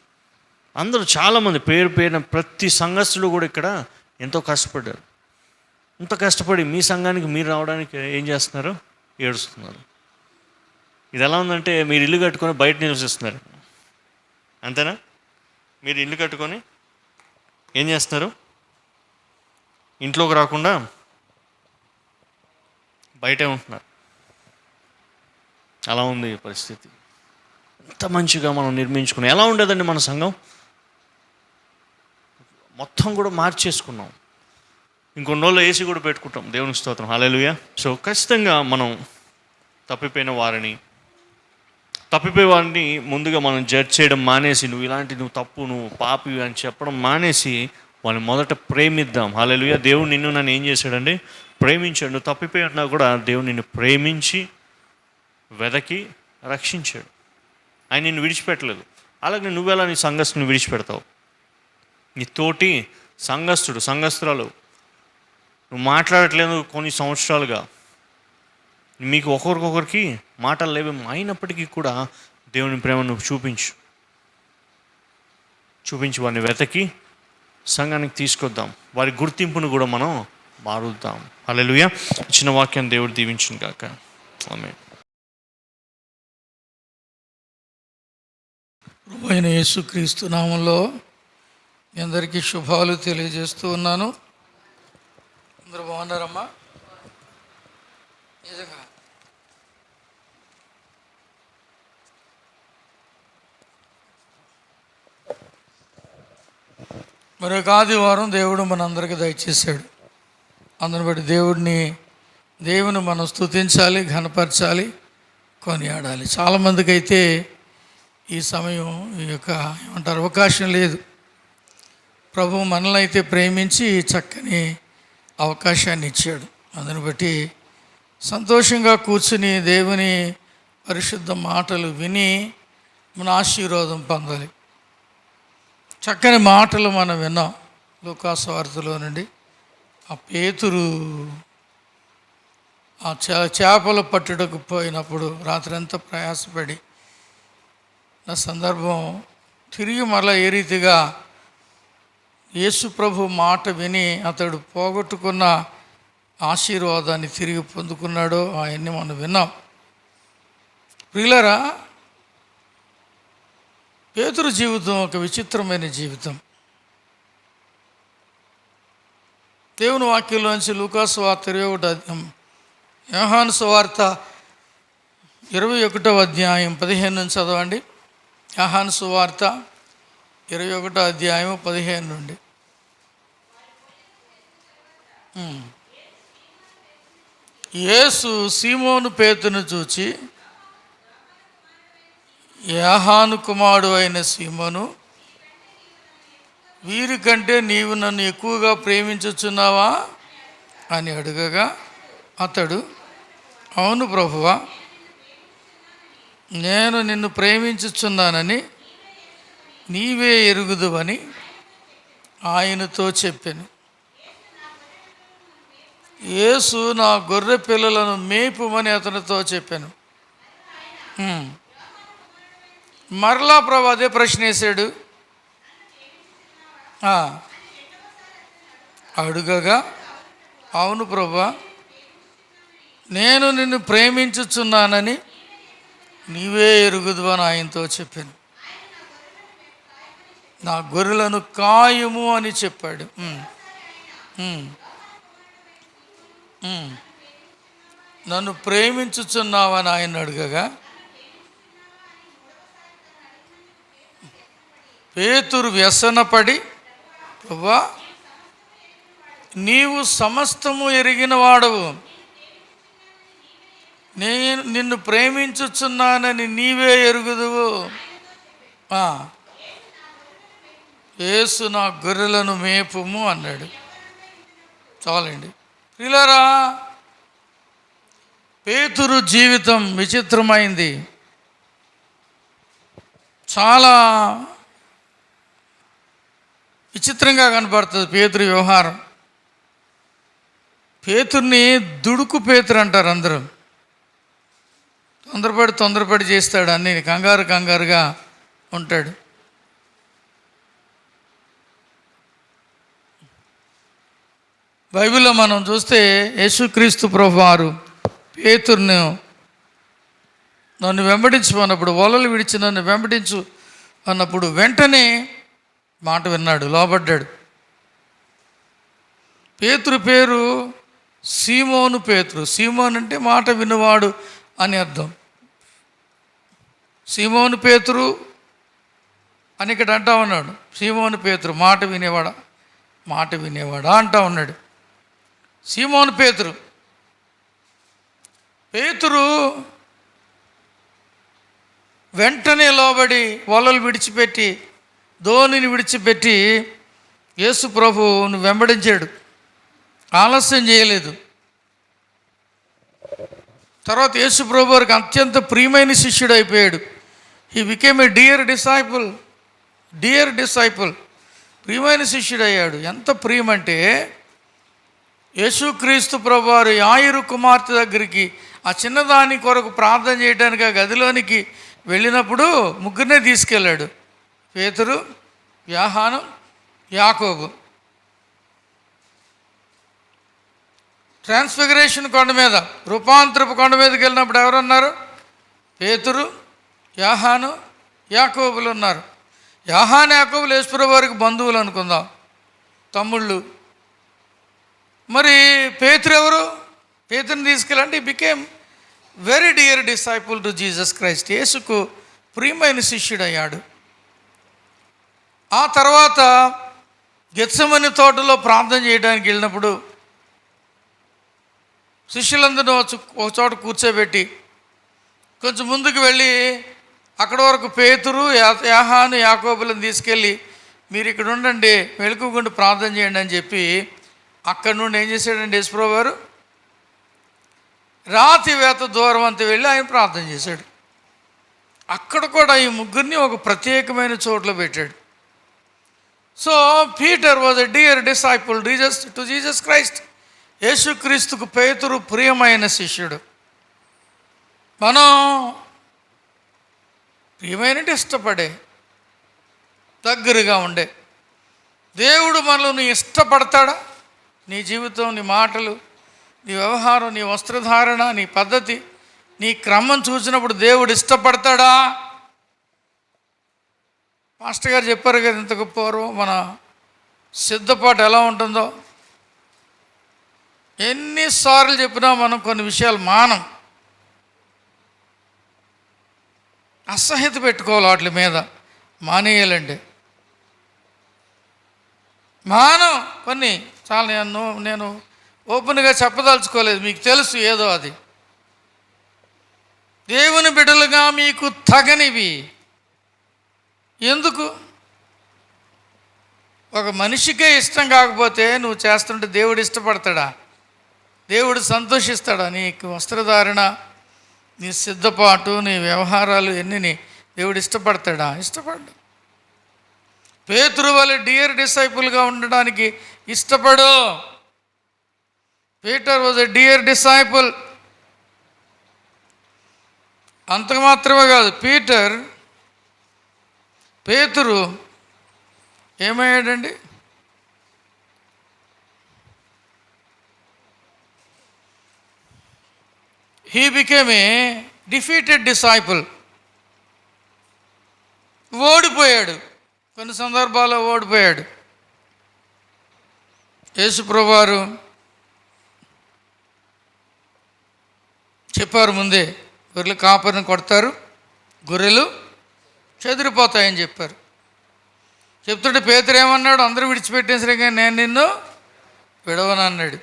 B: అందరూ చాలామంది పేరున ప్రతి సంఘస్థులు కూడా ఇక్కడ ఎంతో కష్టపడ్డారు. ఇంత కష్టపడి మీ సంఘానికి మీరు రావడానికి ఏం చేస్తున్నారు? ఏడుస్తున్నారు. ఇది ఎలా ఉందంటే మీరు ఇల్లు కట్టుకొని బయట నివసిస్తున్నారు, అంతేనా? మీరు ఇల్లు కట్టుకొని ఏం చేస్తున్నారు? ఇంట్లోకి రాకుండా బయటే ఉంటున్నారు. అలా ఉంది పరిస్థితి. ఎంత మంచిగా మనం నిర్మించుకున్నాం. ఎలా ఉండేదండి మన సంఘం? మొత్తం కూడా మార్చేసుకున్నాం. ఇంకొన్ని రోజులు ఏసీ కూడా పెట్టుకుంటాం. దేవునికి స్తోత్రం, హల్లెలూయా. సో ఖచ్చితంగా మనం తప్పిపోయే వారిని ముందుగా మనం జడ్జ్ చేయడం మానేసి, నువ్వు తప్పు, నువ్వు పాపి అని చెప్పడం మానేసి వాళ్ళని మొదట ప్రేమిద్దాం. హల్లెలూయా. దేవుడు నిన్ను నన్ను ఏం చేశాడండి? ప్రేమించాడు. నువ్వు తప్పిపోయి ఉన్నా కూడా దేవుడు నిన్ను ప్రేమించి వెదకి రక్షించాడు. ఆయన నిన్ను విడిచిపెట్టలేదు. అలాగే నువ్వెలా నీ సంఘస్థుని విడిచిపెడతావు? నీ తోటి సంఘస్థురాలు నువ్వు మాట్లాడట్లేదు కొన్ని సంవత్సరాలుగా, మీకు ఒకరికొకరికి మాటలు లేవు, అయినప్పటికీ కూడా దేవుని ప్రేమ నువ్వు చూపించి వారిని వెతకి సంఘానికి తీసుకొద్దాం. వారి గుర్తింపును కూడా మనం మారుద్దాం. హల్లెలూయా. చిన్న వాక్యాన్ని దేవుడు దీవించును గాక. ఆమేన్.
C: ప్రభువైన యేసుక్రీస్తు నామంలో మీ అందరికీ శుభాలు తెలియజేస్తూ ఉన్నాను. అందరూ బాగున్నారమ్మా? నిజంగా మరొక ఆదివారం దేవుడు మనందరికీ దయచేశాడు. అందుని బట్టి దేవుని మనం స్తుతించాలి, ఘనపరచాలి, కొనియాడాలి. చాలామందికి అయితే ఈ సమయం అవకాశం లేదు. ప్రభువు మనల్ని అయితే ప్రేమించి చక్కని అవకాశాన్ని ఇచ్చాడు. అందుని బట్టి సంతోషంగా కూర్చుని దేవుని పరిశుద్ధ మాటలు విని మన ఆశీర్వాదం పొందాలి. చక్కని మాటలు మనం విన్నాం లూకాసు వార్తలో నుండి. ఆ పేతురు ఆ చేపలు పట్టుటకు పోయినప్పుడు రాత్రంతా ప్రయాసపడి నా సందర్భం తిరిగి మరలా ఏ రీతిగా యేసు ప్రభు మాట విని అతడు పోగొట్టుకున్న ఆశీర్వాదాన్ని తిరిగి పొందుకున్నాడో అవన్నీ మనం విన్నాం. ప్రియులారా, పేతురు జీవితం ఒక విచిత్రమైన జీవితం. దేవుని వాక్యంలోంచి లూకాసు వార్త 21 అధ్యాయం, యోహాను సువార్త 21వ అధ్యాయం 15 నుంచి చదవండి. యోహాను సువార్త 21వ అధ్యాయం 15 నుండి. యేసు సీమోను పేతురును చూచి, యోహాను కుమారుడు అయిన సీమోను, వీరికంటే నీవు నన్ను ఎక్కువగా ప్రేమించుచున్నావా అని అడగగా అతడు, అవును ప్రభువా, నేను నిన్ను ప్రేమించుచున్నానని నీవే ఎరుగుదువని ఆయనతో చెప్పాను. యేసు నా గొర్రె పిల్లలను మేపుమని అతనితో చెప్పాను. మరలా ప్రభు అదే ప్రశ్న వేశాడు. అడుగగా అవును ప్రభువా, నేను నిన్ను ప్రేమించుచున్నానని నీవే ఎరుగుదువు అని ఆయనతో చెప్పాను. నా గొర్రెలను కాయుము అని చెప్పాడు. నన్ను ప్రేమించుచున్నావని ఆయన అడగగా పేతురు వ్యసనపడి, ప్రభువా, నీవు సమస్తము ఎరిగిన వాడవు, నేను నిన్ను ప్రేమించుచున్నానని నీవే ఎరుగుదువు. యేసు నా గొర్రెలను మేపుము అన్నాడు. చాలండి ప్రియులారా, పేతురు జీవితం విచిత్రమైంది. చాలా విచిత్రంగా కనపడుతుంది పేతురు వ్యవహారం. పేతుర్ని దుడుకు పేతురు అంటారు అందరూ. తొందరపడి చేస్తాడు, అన్నీ కంగారుగా ఉంటాడు. బైబిల్లో మనం చూస్తే యేసుక్రీస్తు ప్రభువారు పేతురును నన్ను వెంబడించమన్నప్పుడు, వలలు విడిచి నన్ను వెంబడించు అన్నప్పుడు వెంటనే మాట విన్నాడు, లోబడ్డాడు. పేతురు పేరు సీమోను పేతురు. సీమోన్ అంటే మాట వినువాడు అని అర్థం. సీమోను పేతురు అని ఇక్కడ అంటా ఉన్నాడు. సీమోను పేతురు మాట వినేవాడా అంటా ఉన్నాడు. సీమోను పేతురు వెంటనే లోబడి వలలు విడిచిపెట్టి, ధోనిని విడిచిపెట్టి యేసు ప్రభువును వెంబడించాడు. ఆలస్యం చేయలేదు. తర్వాత యేసు ప్రభు వారికి అత్యంత ప్రియమైన శిష్యుడు అయిపోయాడు. He became A dear disciple. ప్రియమైన శిష్యుడు అయ్యాడు. ఎంత ప్రియమంటే, యేసుక్రీస్తు ప్రభువారు యాయిరు కుమార్తె దగ్గరికి ఆ చిన్నదాని కొరకు ప్రార్థన చేయడానికి ఆ గదిలోనికి వెళ్ళినప్పుడు ముగ్గురినే తీసుకెళ్ళాడు. పేతురు, యోహాను, యాకోబు. ట్రాన్స్ఫిగరేషన్ కొండ మీద, రూపాంతరపు కొండ మీదకి వెళ్ళినప్పుడు ఎవరున్నారు? పేతురు, యోహాను, యాకోబులు ఉన్నారు. యోహాను, యాకోబులు యేసుప్రభువు వారికి బంధువులు అనుకుందాం, తమ్ముళ్ళు. మరి పేతురు ఎవరు? పేతురుని తీసుకెళ్ళండి became very dear disciple to Jesus Christ. యేసుకు ప్రియమైన శిష్యుడయ్యాడు. ఆ తర్వాత గెత్సెమని తోటలో ప్రార్థన చేయడానికి వెళ్ళినప్పుడు శిష్యులందరూ ఒక చోట కూర్చోబెట్టి కొంచెం ముందుకు వెళ్ళి అక్కడ వరకు పేతురు, యోహాను, యాకోబులను తీసుకెళ్ళి మీరు ఇక్కడ ఉండండి, మెలకువగుండి ప్రార్థన చేయండి అని చెప్పి అక్కడి నుండి ఏం చేశాడండి యేసుప్రభువు వారు? రాతి వేత దూరం అంతా వెళ్ళి ఆయన ప్రార్థన చేశాడు. అక్కడ కూడా ఈ ముగ్గురిని ఒక ప్రత్యేకమైన చోట్ల పెట్టాడు. So Peter was a dear disciple to Jesus Christ. యేసుక్రీస్తుకు పేతురు ప్రియమైన శిష్యుడు. మనం ప్రియమైనటి ఇష్టపడే, దగ్గరగా ఉండే దేవుడు మనల్ని ఇష్టపడతాడా? నీ జీవితం, నీ మాటలు, నీ వ్యవహారం, నీ వస్త్రధారణ, నీ పద్ధతి, నీ క్రమం చూసినప్పుడు దేవుడు ఇష్టపడతాడా? మాస్టర్ గారు చెప్పారు కదా ఇంతకు పూర్వం మన సిద్ధపాటు ఎలా ఉంటుందో. ఎన్నిసార్లు చెప్పినా మనం కొన్ని విషయాలు మానం, అసహ్యత పెట్టుకోవాలి, వాటి మీద మానేయాలండి. మానం కొన్ని చాలా నేను ఓపెన్గా చెప్పదలుచుకోలేదు, మీకు తెలుసు ఏదో అది. దేవుని బిడ్డలుగా మీకు తగనివి ఎందుకు? ఒక మనిషికే ఇష్టం కాకపోతే నువ్వు చేస్తుంటే దేవుడు ఇష్టపడతాడా? దేవుడు సంతోషిస్తాడా? నీకు వస్త్రధారణ, నీ సిద్ధపాటు, నీ వ్యవహారాలు ఎన్ని దేవుడు ఇష్టపడతాడా? ఇష్టపడ్డా. పేతురు వలె డియర్ డిసైపుల్గా ఉండడానికి ఇష్టపడు. Peter was a dear disciple. అంత మాత్రమే కాదు, పేతురు ఏమయ్యాడండి? He became a defeated disciple. ఓడిపోయాడు, కొన్ని సందర్భాల్లో ఓడిపోయాడు. యేసు ప్రభువారు చెప్పారు ముందే, గొర్రెలు కాపరిని కొడతారు, గొర్రెలు చెదిరిపోతాయని చెప్పారు. చెప్తుంటే పేతురు ఏమన్నాడు? అందరూ విడిచిపెట్టేసరి కానీ నేను నిన్ను విడవను అన్నాడు.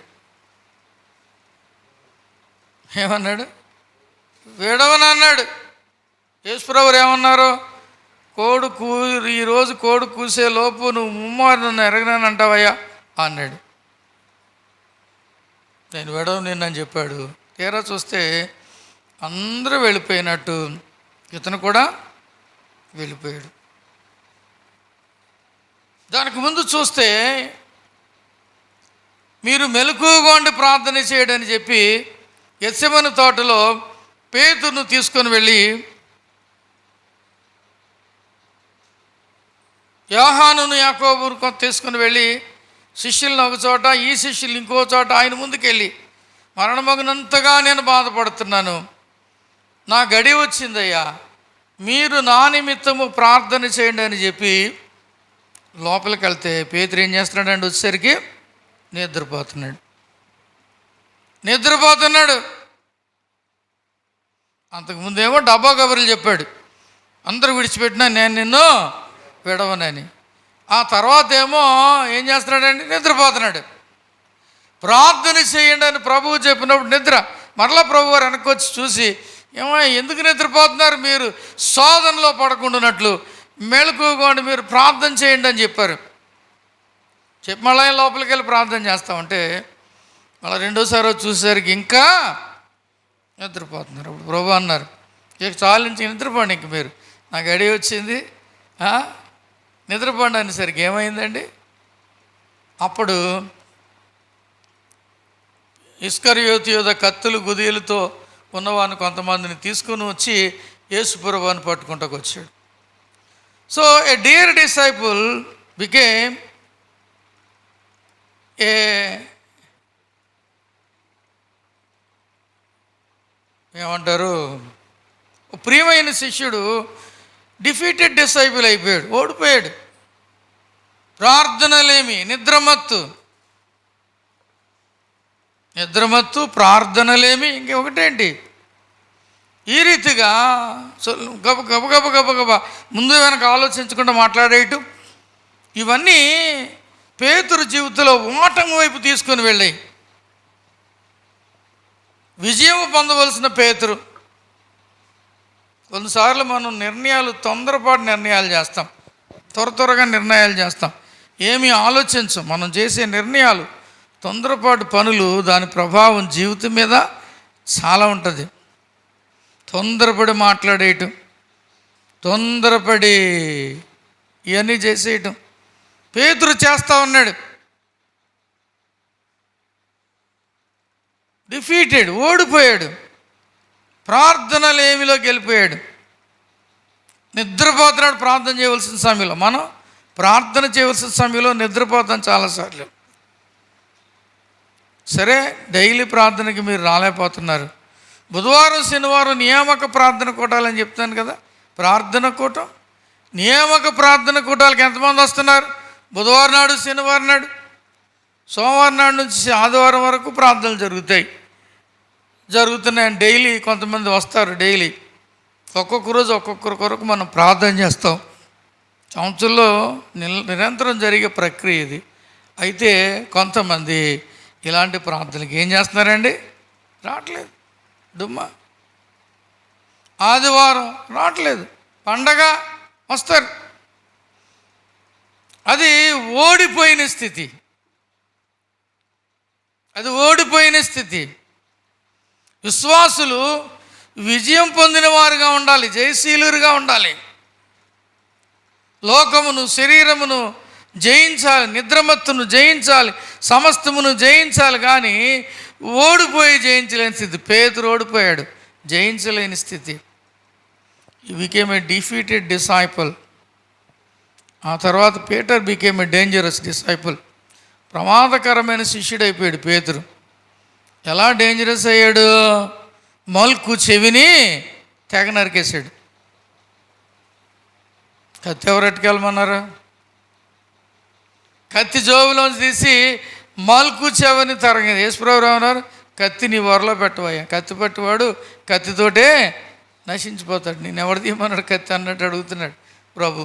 C: ఏమన్నాడు? విడవను అన్నాడు. యేసుప్రభువు ఏమన్నారు? ఈరోజు కోడి కూసే లోపు నువ్వు ముమ్మారు నన్ను ఎరగనని అంటావయ్యా అన్నాడు. నేను విడవ నిన్నని చెప్పాడు. తీరా చూస్తే అందరూ వెళ్ళిపోయినట్టు ఇతను కూడా వెళ్ళిపోయాడు. దానికి ముందు చూస్తే మీరు మెలకువగా ఉండి ప్రార్థన చేయడని చెప్పి గెత్సెమనే తోటలో పేతురును తీసుకొని వెళ్ళి యోహానును యాకోబును తీసుకుని వెళ్ళి శిష్యులను ఒక చోట, ఈ శిష్యులు ఇంకో చోట ఆయన ముందుకెళ్ళి, మరణమగినంతగా నేను బాధపడుతున్నాను, నా గడి వచ్చిందయ్యా, మీరు నా నిమిత్తము ప్రార్థన చేయండి అని చెప్పి లోపలికి వెళ్తే పేతురు ఏం చేస్తున్నాడు? వచ్చేసరికి నిద్రపోతున్నాడు. అంతకుముందేమో డబ్బా కబుర్లు చెప్పాడు, అందరూ విడిచిపెట్టినా నేను నిన్ను విడవనని. ఆ తర్వాత ఏమో ఏం చేస్తున్నాడండి? నిద్రపోతున్నాడు. ప్రార్థన చేయండి అని ప్రభువు చెప్పినప్పుడు నిద్ర. మరలా ప్రభు వారు వెనక్కి వచ్చి చూసి, ఏమో ఎందుకు నిద్రపోతున్నారు, మీరు శోధనలో పడకుండానట్లు మెలకువగా మీరు ప్రార్థన చేయండి అని చెప్పారు. చెప్పి మళ్ళీ లోపలికి వెళ్ళి ప్రార్థన చేస్తామంటే మళ్ళీ రెండోసారి చూసేసరికి ఇంకా నిద్రపోతున్నారు. అప్పుడు ప్రభు అన్నారు, ఇక చాలించి నిద్రపోండి, ఇంక మీరు నా గడి వచ్చింది, నిద్రపోండి అనేసరికి ఏమైందండి? అప్పుడు ఇస్కరియోతు యోధ కత్తులు గుదియలతో ఉన్నవాడిని కొంతమందిని తీసుకుని వచ్చి యేసు ప్రభువుని పట్టుకుంటూ వచ్చాడు. సో ఏ డియర్ డిసైపుల్ బికేమ్ ఏ ఏమంటారు, ప్రియమైన శిష్యుడు డిఫీటెడ్ డిసైపుల్ అయిపోయాడు, ఓడిపోయాడు. ప్రార్థనలేమి, నిద్రమత్తు, ప్రార్థనలేమి, ఇంకొకటేంటి, ఈ రీతిగా గబ ముందు వెనక ఆలోచించకుండా మాట్లాడేయటం, ఇవన్నీ పేతురు జీవితంలో ఓటమి వైపు తీసుకొని వెళ్ళాయి. విజయం పొందవలసిన పేతురు. కొన్నిసార్లు మనం తొందరపాటు నిర్ణయాలు చేస్తాం, త్వరగా నిర్ణయాలు చేస్తాం, ఏమీ ఆలోచించం. మనం చేసే నిర్ణయాలు, తొందరపాటు పనులు, దాని ప్రభావం జీవితం మీద చాలా ఉంటుంది. తొందరపడి మాట్లాడేయటం, తొందరపడి ఇవన్నీ చేసేయటం పేతురు చేస్తూ ఉన్నాడు. డిఫీటెడ్, ఓడిపోయాడు. ప్రార్థనలేమిలోకి వెళ్ళిపోయాడు. నిద్రపోతున్నాడు ప్రార్థన చేయవలసిన సమయంలో. మనం ప్రార్థన చేయవలసిన సమయంలో నిద్రపోతాం చాలాసార్లు. సరే, డైలీ ప్రార్థనకి మీరు రాలేకపోతున్నారు. బుధవారం శనివారం నియామక ప్రార్థన కూటాలని చెప్తాను కదా, ప్రార్థన కూటం, నియామక ప్రార్థన కూటాలకు ఎంతమంది వస్తున్నారు? బుధవారం నాడు, శనివారం నాడు, సోమవారం నాడు నుంచి ఆదివారం వరకు ప్రార్థనలు జరుగుతున్నాయని డైలీ కొంతమంది వస్తారు. డైలీ ఒక్కొక్క రోజు ఒక్కొక్కరి కొరకు మనం ప్రార్థన చేస్తాం. సంవత్సరంలో నిరంతరం జరిగే ప్రక్రియ ఇది. అయితే కొంతమంది ఇలాంటి ప్రార్థనకి ఏం చేస్తున్నారండి? రావట్లేదు. డుమ్మా. ఆదివారం రావట్లేదు, పండగ వస్తారు. అది ఓడిపోయిన స్థితి. విశ్వాసులు విజయం పొందిన వారుగా ఉండాలి, జయశీలురుగా ఉండాలి. లోకమును, శరీరమును జయించాలి, నిద్రమత్తును జయించాలి, సమస్తమును జయించాలి. కానీ జయించలేని స్థితి. పేతురు ఓడిపోయాడు, జయించలేని స్థితి. He became a defeated disciple. ఆ తర్వాత Peter became a dangerous disciple. ప్రమాదకరమైన శిష్యుడైపోయాడు పేతురు. ఎలా డేంజరస్ అయ్యాడు? మల్కు చెవిని తెగ నరికేశాడు. కత్తి ఎవరు ఎట్టుకెళ్ళమన్నారు? కత్తి జోబులోంచి తీసి మల్కు చెవిని తరగదు. యేసుప్రభువు ఏమన్నారు? కత్తి నీ వరలో పెట్టవయ్యా, కత్తి పట్టువాడు కత్తితోటే నశించిపోతాడు, నేను ఎవరు తీయమన్నాడు కత్తి అన్నట్టు అడుగుతున్నాడు ప్రభు.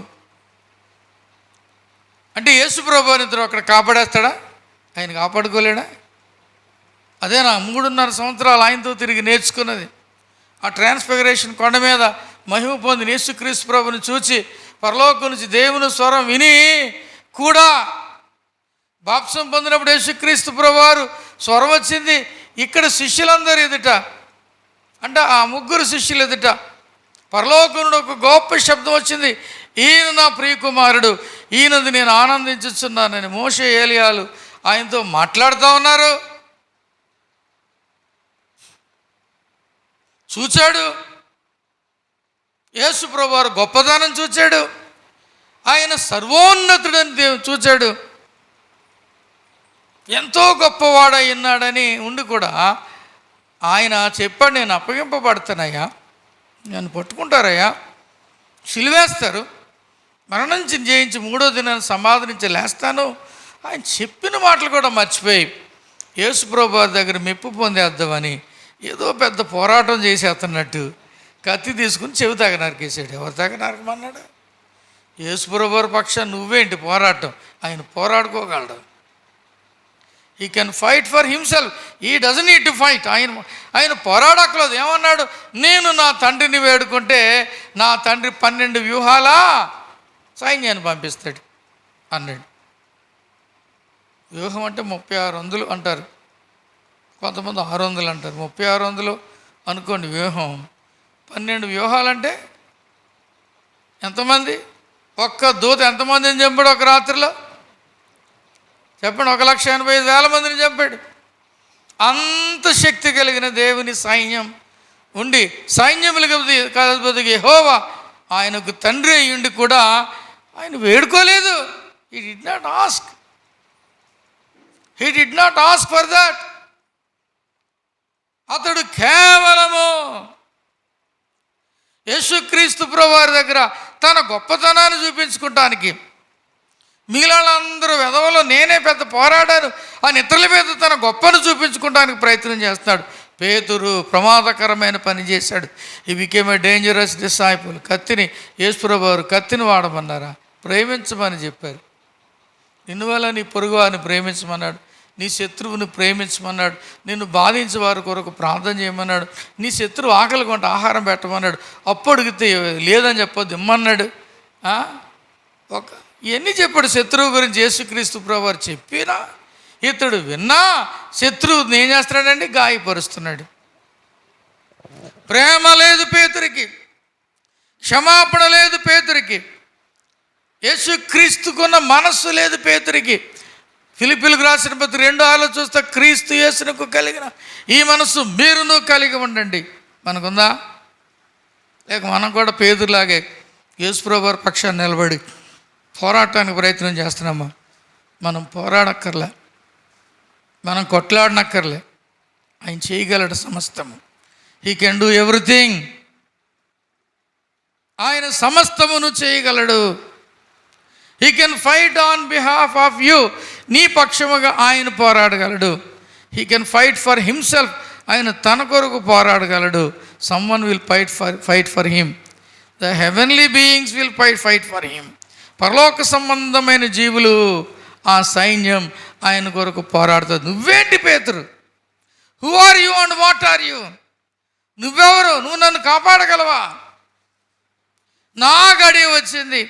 C: అంటే యేసు ప్రభు అని ఇద్దరు అక్కడ కాపాడేస్తాడా? ఆయన కాపాడుకోలేడా? అదే నా 3.5 సంవత్సరాలు ఆయనతో తిరిగి నేర్చుకున్నది. ఆ ట్రాన్స్ఫిగరేషన్ కొండ మీద మహిమ పొందిన యేసుక్రీస్తు ప్రభుని చూచి పరలోకం నుంచి దేవుని స్వరం విని కూడా బాప్సం పొందినప్పుడు యేసుక్రీస్తు ప్రభు వారు స్వరం వచ్చింది ఇక్కడ శిష్యులందరూ ఎదుట, అంటే ఆ 3 శిష్యులు ఎదుట పరలోకం నుండి ఒక గొప్ప శబ్దం వచ్చింది, ఈయన నా ప్రియకుమారుడు, ఈయనది నేను ఆనందించుచున్నానని. మోషే ఏలియాలు ఆయనతో మాట్లాడుతూ ఉన్నారు. చూచాడు యేసు ప్రభు వారు గొప్పదనం చూచాడు, ఆయన సర్వోన్నతుడని చూచాడు, ఎంతో గొప్పవాడై ఉన్నాడని ఉండి కూడా ఆయన చెప్పాడు, నేను అప్పగింపబడతానయ్యా, నన్ను పట్టుకుంటారయ్యా, సిలువేస్తారు, మరణించి జయించి 3వ దినాన్ని సమాధించి లేస్తాను. ఆయన చెప్పిన మాటలు కూడా మర్చిపోయి యేసు ప్రభు వారి దగ్గర మెప్పు పొందేద్దామని ఏదో పెద్ద పోరాటం చేసేస్తున్నట్టు కత్తి తీసుకుని చెవి తెగ నరికేసాడు. ఎవరు తెగ నరకమన్నాడు? యేసు ప్రభు వారి పక్షాన్ని నువ్వేంటి పోరాటం? ఆయన పోరాడుకోగలడు. He can fight for himself, he doesn't need to fight. ఆయన పోరాడక్కలేదు. ఏమన్నాడు? నేను నా తండ్రిని వేడుకుంటే నా తండ్రి 12 వ్యూహాల సైన్యాన్ని పంపిస్తాడు అన్నాడు. వ్యూహం అంటే 3600 అంటారు, కొంతమంది 600 అంటారు. 3600 అనుకోండి వ్యూహం. 12 వ్యూహాలంటే ఎంతమంది? ఒక్క దూత ఎంతమందిని చంపాడు ఒక రాత్రిలో? చెప్పండి. 1,85,000 మందిని చంపాడు. అంత శక్తి కలిగిన దేవుని సైన్యం ఉండి సైన్యములకు అధిపతి యెహోవా ఆయనకు తండ్రి అయ్యుండి కూడా ఆయన వేడుకోలేదు. He did not ask for that. అతడు కేవలము యేసుక్రీస్తు ప్రభువారి దగ్గర తన గొప్పతనాన్ని చూపించుకుంటానికి, మిగిలినందరూ వెధవలో నేనే పెద్ద పోరాడాను అని ఇతరుల మీద తన గొప్పను చూపించుకోవడానికి ప్రయత్నం చేస్తాడు. పేతురు ప్రమాదకరమైన పని చేశాడు. He became a dangerous disciple. కత్తిని యేసుప్రభు వారు కత్తిని వాడమన్నారా? ప్రేమించమని చెప్పారు. నిన్ను వల్ల నీ పొరుగు వారిని ప్రేమించమన్నాడు, నీ శత్రువుని ప్రేమించమన్నాడు, నిన్ను బాధించే వారి కొరకు ప్రార్థన చేయమన్నాడు, నీ శత్రువు ఆకలి కొంట ఆహారం పెట్టమన్నాడు, అప్పు అడిగితే లేదని చెప్పొద్దు ఇమ్మన్నాడు. ఇవన్నీ చెప్పాడు శత్రువు గురించి యేసుక్రీస్తు ప్రభువు వారు చెప్పినా ఇతడు విన్నా శత్రువుని ఏం చేస్తున్నాడండి? గాయపరుస్తున్నాడు. ప్రేమ లేదు పేతురికి, క్షమాపణ లేదు పేతురికి, యేసుక్రీస్తుకున్న మనస్సు లేదు పేతురికి. ఫిలిప్పీలకు రాసిన పత్రిక 2:6 చూస్తే క్రీస్తు యేసునకు కలిగిన ఈ మనస్సు మీరును కలిగి ఉండండి. మనకుందా? లేక మనం కూడా పేతురులాగే యేసుప్రభు వారి పక్షాన్ని నిలబడి పోరాటానికి ప్రయత్నం చేస్తున్నామా? మనం పోరాడక్కర్లే, మనం కొట్లాడనక్కర్లే. ఆయన చేయగలడు సమస్తము. He can do everything. ఆయన సమస్తమును చేయగలడు. He can fight on behalf of you. నీ పక్షముగా ఆయన పోరాడగలడు. He can fight for himself. ఆయన తన కొరకు పోరాడగలడు. Someone will fight for him. The heavenly beings will fight for him. పరలోక సంబంధమైన జీవులు, ఆ సైన్యం ఆయన కొరకు పోరాడుతుంది. నువ్వేంటి పేతురు? Who are you and what are you? నువ్వెవరు? నువ్వు నన్ను కాపాడగలవా? నా గడియ వచ్చింది,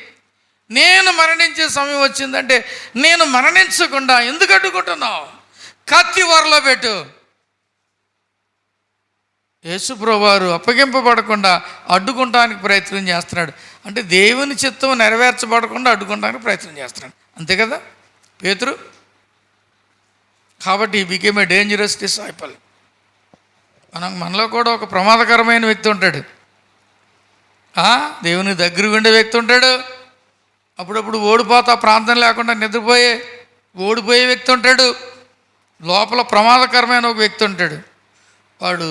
C: నేను మరణించే సమయం వచ్చిందంటే నేను మరణించకుండా ఎందుకు అడ్డుకుంటున్నావు? కత్తి వరలో పెట్టు. యేసుప్రభువు వారు అప్పగింపబడకుండా అడ్డుకుంటానికి ప్రయత్నం చేస్తున్నాడు. అంటే దేవుని చిత్తం నెరవేర్చబడకుండా అడ్డుకుంటానికి ప్రయత్నం చేస్తున్నాడు. అంతే కదా పేతురు? కాబట్టి he became a dangerous disciple. మనలో కూడా ఒక ప్రమాదకరమైన వ్యక్తి ఉంటాడు. దేవుని దగ్గర ఉండే వ్యక్తి ఉంటాడు. అప్పుడప్పుడు ఓడిపోతా ప్రాంతం లేకుండా ఓడిపోయే వ్యక్తి ఉంటాడు. లోపల ప్రమాదకరమైన ఒక వ్యక్తి ఉంటాడు. వాడు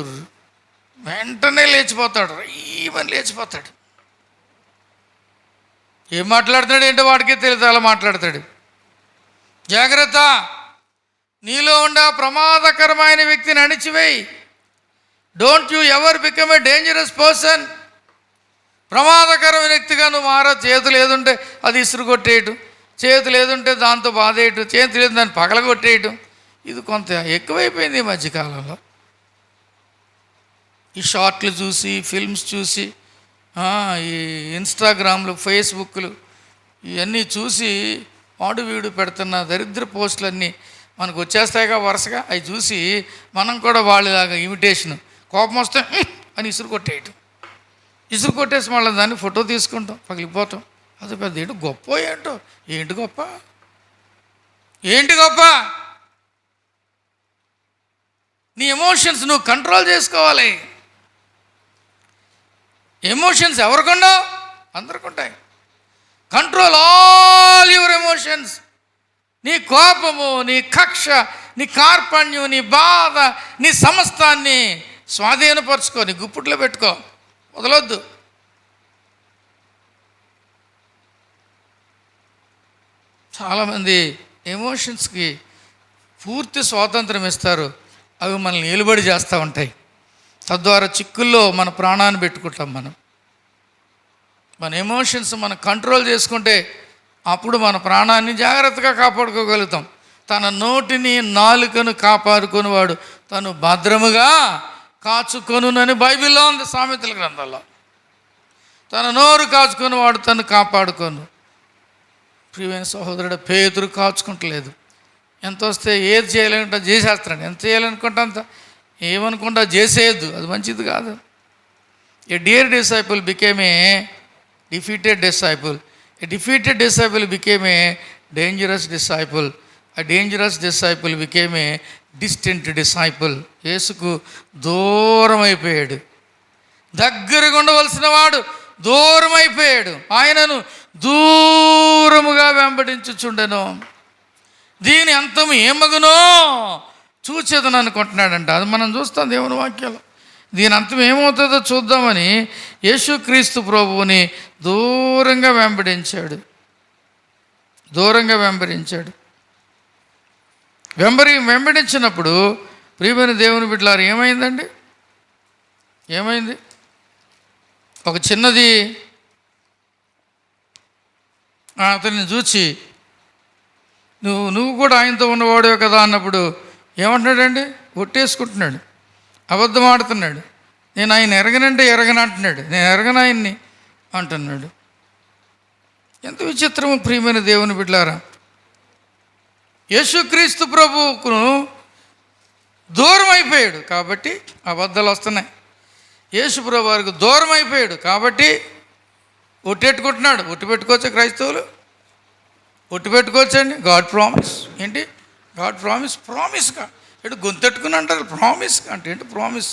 C: వెంటనే లేచిపోతాడు, ఈవెన్ లేచిపోతాడు. ఏం మాట్లాడుతున్నాడు ఏంటో వాడికే తెలియదు, అలా మాట్లాడతాడు. జాగ్రత్త, నీలో ఉండ ప్రమాదకరమైన వ్యక్తిని అణిచివేయి. Don't you ever become a dangerous person. ప్రమాదకరమైన వ్యక్తిగా నువ్వు మారా. చేతులు ఏదుంటే అది ఇసురు కొట్టేయటం, చేతులు ఏదుంటే దాంతో బాధేయటం, చేతులు ఏది దాన్ని పగలగొట్టేయటం, ఇది కొంత ఎక్కువైపోయింది ఈ మధ్యకాలంలో. ఈ షార్ట్లు చూసి, ఫిల్మ్స్ చూసి, ఈ ఇన్స్టాగ్రామ్లు, ఫేస్బుక్లు ఇవన్నీ చూసి వాడు వీడు పెడుతున్న దరిద్ర పోస్టులన్నీ మనకు వచ్చేస్తాయిగా వరుసగా. అవి చూసి మనం కూడా వాళ్ళలాగా ఇమిటేషన్, కోపం వస్తే అని ఇసురు కొట్టేయటం, ఇసురు కొట్టేసి మళ్ళీ దాన్ని ఫోటో తీసుకుంటాం, పగిలిపోతాం. అది పెద్ద ఏంటి గొప్ప, ఏంటో ఏంటి గొప్ప, ఏంటి గొప్ప? నీ ఎమోషన్స్ నువ్వు కంట్రోల్ చేసుకోవాలి. ఎమోషన్స్ ఎవరికొండవు? అందరికి ఉంటాయి. Control all your emotions. నీ కోపము, నీ కక్ష, నీ కార్పణ్యం, నీ బాధ, నీ సమస్తాన్ని స్వాధీనపరుచుకో, నీ గుప్పుట్లో పెట్టుకో, వదలొద్దు. చాలామంది ఎమోషన్స్కి పూర్తి స్వాతంత్రం ఇస్తారు, అవి మనల్ని నిలబడి చేస్తూ ఉంటాయి. తద్వారా చిక్కుల్లో మన ప్రాణాన్ని పెట్టుకుంటాం. మన ఎమోషన్స్ మనం కంట్రోల్ చేసుకుంటే అప్పుడు మన ప్రాణాన్ని జాగ్రత్తగా కాపాడుకోగలుగుతాం. తన నోటిని, నాలుకను కాపాడుకునేవాడు తను భద్రముగా కాచుకొనునని బైబిల్లో ఉంది, సామెతల గ్రంథంలో. తన నోరు కాచుకునేవాడు తను కాపాడుకోను. ప్రియమైన సహోదరుడు, పేతురు కాచుకుంటలేదు. ఎంత వస్తే ఏది చేయాలనుకుంటా చేసేస్తాడు, ఎంత చేయాలనుకుంటా అంత, ఏమనుకుంటా చేసేయద్దు, అది మంచిది కాదు. A dear disciple became a defeated disciple. A defeated disciple became a dangerous disciple. A dangerous disciple became a distant disciple. యేసుకు దూరం అయిపోయాడు. దగ్గరగా ఉండవలసిన వాడు దూరం అయిపోయాడు. ఆయనను దూరముగా వెంబడించుచుండెను. దీని అంతము ఏమగునో చూచేదని అనుకుంటున్నాడంట. అది మనం చూస్తాం దేవుని వాక్యాలు. దీని అంతం ఏమవుతుందో చూద్దామని యేసుక్రీస్తు ప్రభువుని దూరంగా వెంబడించాడు. వెంబడించినప్పుడు ప్రియమైన దేవుని బిడ్డలారు ఏమైందండి? ఏమైంది? ఒక చిన్నది అతన్ని చూచి నువ్వు కూడా ఆయనతో ఉన్నవాడే కదా అన్నప్పుడు ఏమంటున్నాడండి? ఒట్టేసుకుంటున్నాడు, అబద్ధం ఆడుతున్నాడు. నేను ఆయన ఎరగనంటే ఎరగనంటున్నాడు, నేను ఎరగను ఆయన్ని అంటున్నాడు. ఎంత విచిత్రము ప్రియమైన దేవుని బిడ్డలారా. యేసుక్రీస్తు ప్రభువుకు దూరం అయిపోయాడు కాబట్టి అబద్ధాలు వస్తున్నాయి. యేసు ప్రభు వారికి దూరం అయిపోయాడు కాబట్టి ఒట్టెట్టుకుంటున్నాడు. ఒట్టు పెట్టుకోవచ్చా క్రైస్తవులు? ఒట్టు పెట్టుకోవచ్చండి. గాడ్ ప్రామిస్ ఏంటి? గాడ్ ప్రామిస్గా ఏంటి గొంతెట్టుకుని అంటారు. ప్రామిస్ అంటే ఏంటి? ప్రామిస్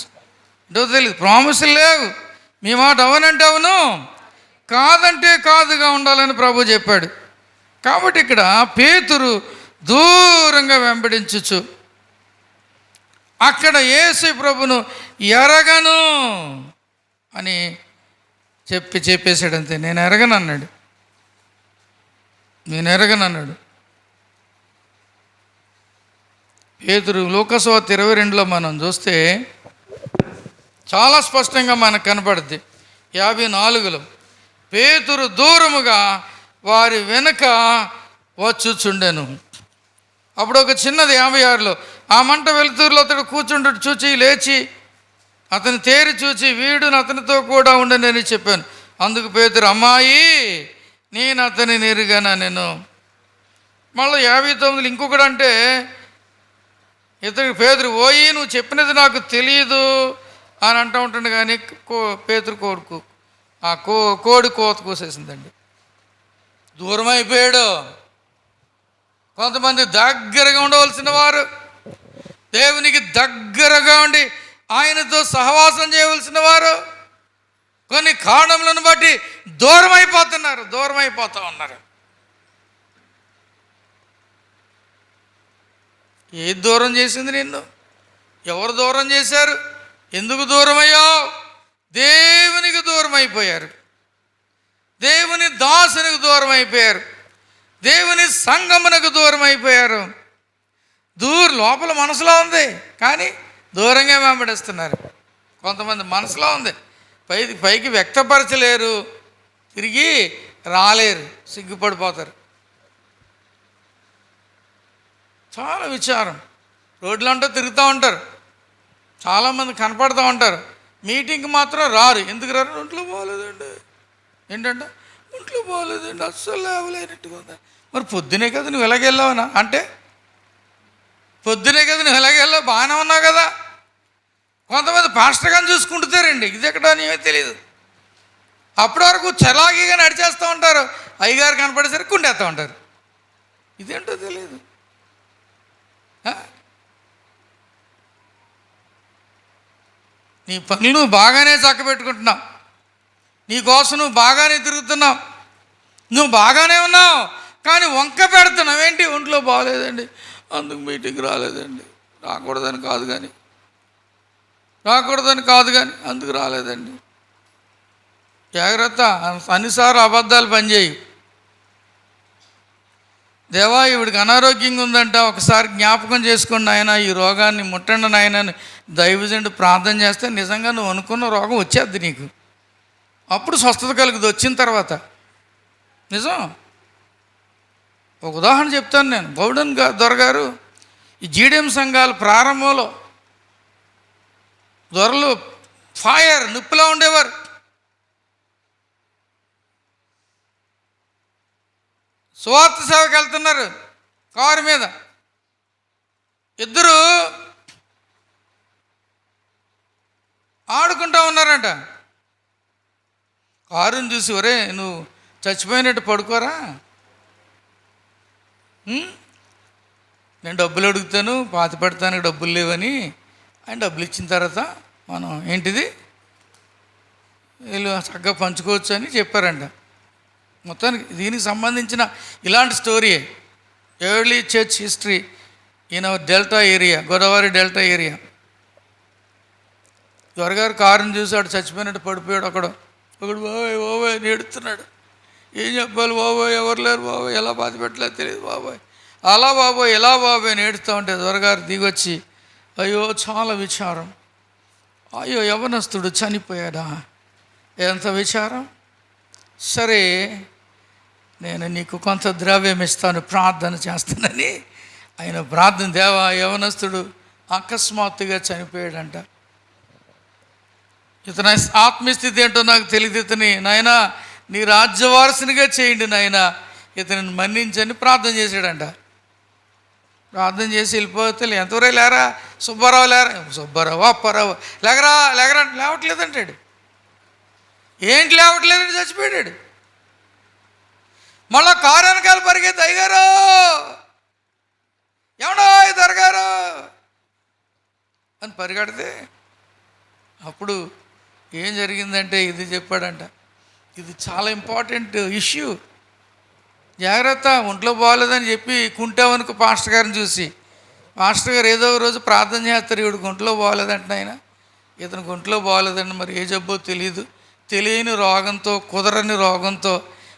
C: ఏంటో తెలియదు. ప్రామిస్లు లేవు. మీ మాట అవునంటే అవును, కాదంటే కాదుగా ఉండాలని ప్రభు చెప్పాడు. కాబట్టి ఇక్కడ పేతురు దూరంగా వెంబడించచ్చు. అక్కడ ప్రభును ఎరగను అని చెప్పేశాడంతే. నేను ఎరగను అన్నాడు. పేతురు లూకాసువార్త 22లో మనం చూస్తే చాలా స్పష్టంగా మనకు కనపడుద్ది. 54లో పేతురు దూరముగా వారి వెనుక వచ్చుచుండెను. అప్పుడు ఒక చిన్నది 56లో ఆ మంట వెలుతురులో అతడు కూర్చుండడు చూచి లేచి అతను తేరి చూచి వీడును అతనితో కూడా ఉండనని చెప్పాను. అందుకు పేతురు, అమ్మాయి నేను అతనిని ఎరుగనా నేను. మళ్ళీ 59లో ఇంకొకడు అంటే ఇతనికి పేతురు, ఓయి నువ్వు చెప్పినది నాకు తెలియదు అని అంటూ ఉంటాడు. కానీ పేతురు కోడి కోత కూసేసిందండి. దూరం అయిపోయాడు. కొంతమంది దగ్గరగా ఉండవలసిన వారు, దేవునికి దగ్గరగా ఉండి ఆయనతో సహవాసం చేయవలసిన వారు కొన్ని కారణములను బట్టి దూరం అయిపోతూ ఉన్నారు. ఏది దూరం చేసింది నిన్ను? ఎవరు దూరం చేశారు? ఎందుకు దూరం అయ్యావు? దేవునికి దూరం అయిపోయారు, దేవుని దాసునికి దూరం అయిపోయారు, దేవుని సంగమునకు దూరం అయిపోయారు. లోపల మనసులో ఉంది కానీ దూరంగా వెంబడిస్తున్నారు. కొంతమంది మనసులో ఉంది, పైకి వ్యక్తపరచలేరు, తిరిగి రాలేరు, సిగ్గుపడిపోతారు. చాలా విచారం. రోడ్లంటూ తిరుగుతూ ఉంటారు, చాలామంది కనపడుతూ ఉంటారు, మీటింగ్కి మాత్రం రారు. ఎందుకు రారు? ఒంట్లో బాగోలేదండి. ఏంటంటే ఒంట్లో బాగోలేదండి, అస్సలు లేవలేనట్టుగా ఉందా. మరి పొద్దునే కదా నువ్వు ఎలాగెళ్ళావనా అంటే, పొద్దునే కదా నువ్వు ఎలాగెళ్ళావు, బాగానే ఉన్నావు కదా. కొంతమంది పాస్టర్ గారిని చూసుకుంటుతారండి, ఇది ఎక్కడ ఏమీ తెలియదు. అప్పటి వరకు చలాకీగా నడిచేస్తూ ఉంటారు, అయ్యగారు కనపడేసరికి కుండేస్తూ ఉంటారు. ఇదేంటో తెలియదు. నీ పనులు నువ్వు బాగానే చక్కబెట్టుకుంటున్నావు, నీకోసం నువ్వు బాగానే తిరుగుతున్నావు, నువ్వు బాగానే ఉన్నావు, కానీ వంక పెడుతున్నావు. ఏంటి? ఒంట్లో బాగలేదండి, అందుకు మీటింగ్ రాలేదండి. రాకూడదని కాదు కానీ అందుకు రాలేదండి. జాగ్రత్త, అన్నిసార్లు అబద్ధాలు పనిచేయి. దేవా ఈవిడికి అనారోగ్యంగా ఉందంట, ఒకసారి జ్ఞాపకం చేసుకోండి ఆయన, ఈ రోగాన్ని ముట్టండి నాయన అని దైవజనుడు ప్రార్థన చేస్తే నిజంగా నువ్వు అనుకున్న రోగం వచ్చేద్ది నీకు. అప్పుడు స్వస్థత కలుగుతుంది వచ్చిన తర్వాత. నిజం. ఒక ఉదాహరణ చెప్తాను నేను. బౌడన్ దొరగారు ఈ జీడిఎం సంఘాల ప్రారంభంలో దొరలు ఫైర్ నిప్పులా ఉండేవారు. సువార్త సేవకి వెళ్తున్నారు, కారు మీద ఇద్దరు ఆడుకుంటూ ఉన్నారంట. కారుని చూసి, ఒరే నువ్వు చచ్చిపోయినట్టు పడుకోరా, నేను డబ్బులు అడుగుతాను, పాతి పెడతానికి డబ్బులు లేవని ఆయన డబ్బులు ఇచ్చిన తర్వాత మనం ఏంటిది వీళ్ళు చక్కగా పంచుకోవచ్చు అని చెప్పారంట. మొత్తానికి దీనికి సంబంధించిన ఇలాంటి స్టోరీయే. Early church history in our delta area, Godavari delta area. త్వరగారు కారుని చూసాడు, చచ్చిపోయినట్టు పడిపోయాడు. ఒకడు బాబాయ్ నేడుతున్నాడు. ఏం చెప్పాలి బాబాయ్, ఎవరు లేరు బాబాయ్, ఎలా బాధ పెట్టలేదు తెలియదు బాబాయ్, అలా బాబాయ్ ఎలా బాబాయ్ నేడుస్తూ ఉంటే త్వరగారు దిగొచ్చి, అయ్యో చాలా విచారం, అయ్యో యవనస్తుడు చనిపోయాడా, ఎంత విచారం. సరే నేను నీకు కొంత ద్రవ్యం ఇస్తాను, ప్రార్థన చేస్తానని ఆయన ప్రార్థన. దేవా యవనస్తుడు అకస్మాత్తుగా చనిపోయాడంట. ఇతని ఆత్మస్థితి ఏంటో నాకు తెలియదు. ఇతని నాయన నీ రాజ్యవారసునిగా చేయండి నాయన, ఇతనిని మన్నించని ప్రార్థన చేశాడంట. ప్రార్థన చేసి వెళ్ళిపోతే ఎంతవరకు లేరా సుబ్బారావు, లేరా సుబ్బారావు, అప్పారావు, లేగరా లేవట్లేదంటాడు. ఏంటి లేవట్లేదని చచ్చిపోయాడు. మళ్ళా కారు వెనకాల పరిగెత్తి, అయ్యారు ఎవడో దొరగారు అని పరిగెడితే అప్పుడు ఏం జరిగిందంటే ఇది చెప్పాడంట. ఇది చాలా ఇంపార్టెంట్ ఇష్యూ, జాగ్రత్త. ఒంట్లో బాగోలేదని చెప్పి కుంటావనుకో పాస్టర్ గారిని చూసి, పాస్టర్ గారు ఏదో రోజు ప్రార్థన చేస్తారు, ఇవిడికి ఒంట్లో బాగోలేదంట ఆయన, ఇతనికి ఒంట్లో బాగోలేదండి, మరి ఏ జబ్బో తెలియదు, తెలియని రోగంతో, కుదరని రోగంతో,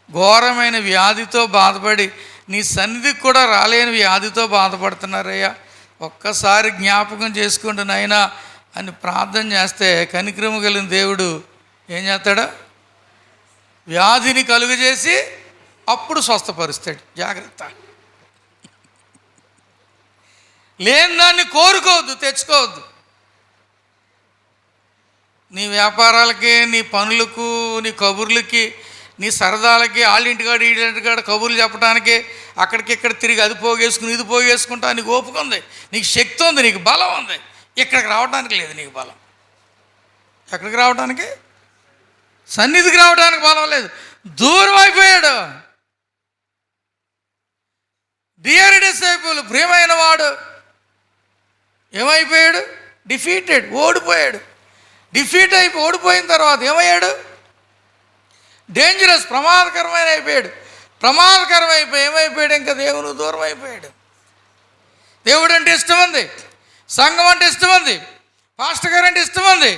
C: ఘోరమైన వ్యాధితో బాధపడి నీ సన్నిధికి కూడా రాలేని వ్యాధితో బాధపడుతున్నారయ్యా, ఒక్కసారి జ్ఞాపకం చేసుకోండి నాయనా అని ప్రార్థన చేస్తే కనికరము కలిగిన దేవుడు ఏం చేస్తాడు? వ్యాధిని కలుగజేసి అప్పుడు స్వస్థపరుస్తాడు. జాగ్రత్త. లేని దాన్ని కోరుకోవద్దు, తెచ్చుకోవద్దు. నీ వ్యాపారాలకి, నీ పనులకు, నీ కబుర్లకి, నీ సరదాలకి, వాళ్ళింటికాడ వీళ్ళింటికాడ కబుర్లు చెప్పడానికి అక్కడికి ఇక్కడ తిరిగి అది పోగేసుకుని ఇది పోగేసుకుంటా నీకు ఓపిక ఉంది, నీకు శక్తి ఉంది, నీకు బలం ఉంది. ఇక్కడికి రావడానికి లేదు నీకు బలం. ఎక్కడికి రావడానికి? సన్నిధికి రావడానికి బలం లేదు. దూరం అయిపోయాడు. డియర్ డిసైపుల్, ప్రియమైన వాడు ఏమైపోయాడు? డిఫీటెడ్, ఓడిపోయాడు. ఓడిపోయిన తర్వాత ఏమయ్యాడు? డేంజరస్, ప్రమాదకరమైన అయిపోయాడు. ప్రమాదకరం అయిపోయి ఏమైపోయాడు? ఇంకా దేవుని దూరం అయిపోయాడు. దేవుడు అంటే ఇష్టం ఉంది, సంఘం అంటే ఇష్టం ఉంది, పాస్టర్ గారు అంటే ఇష్టం ఉంది,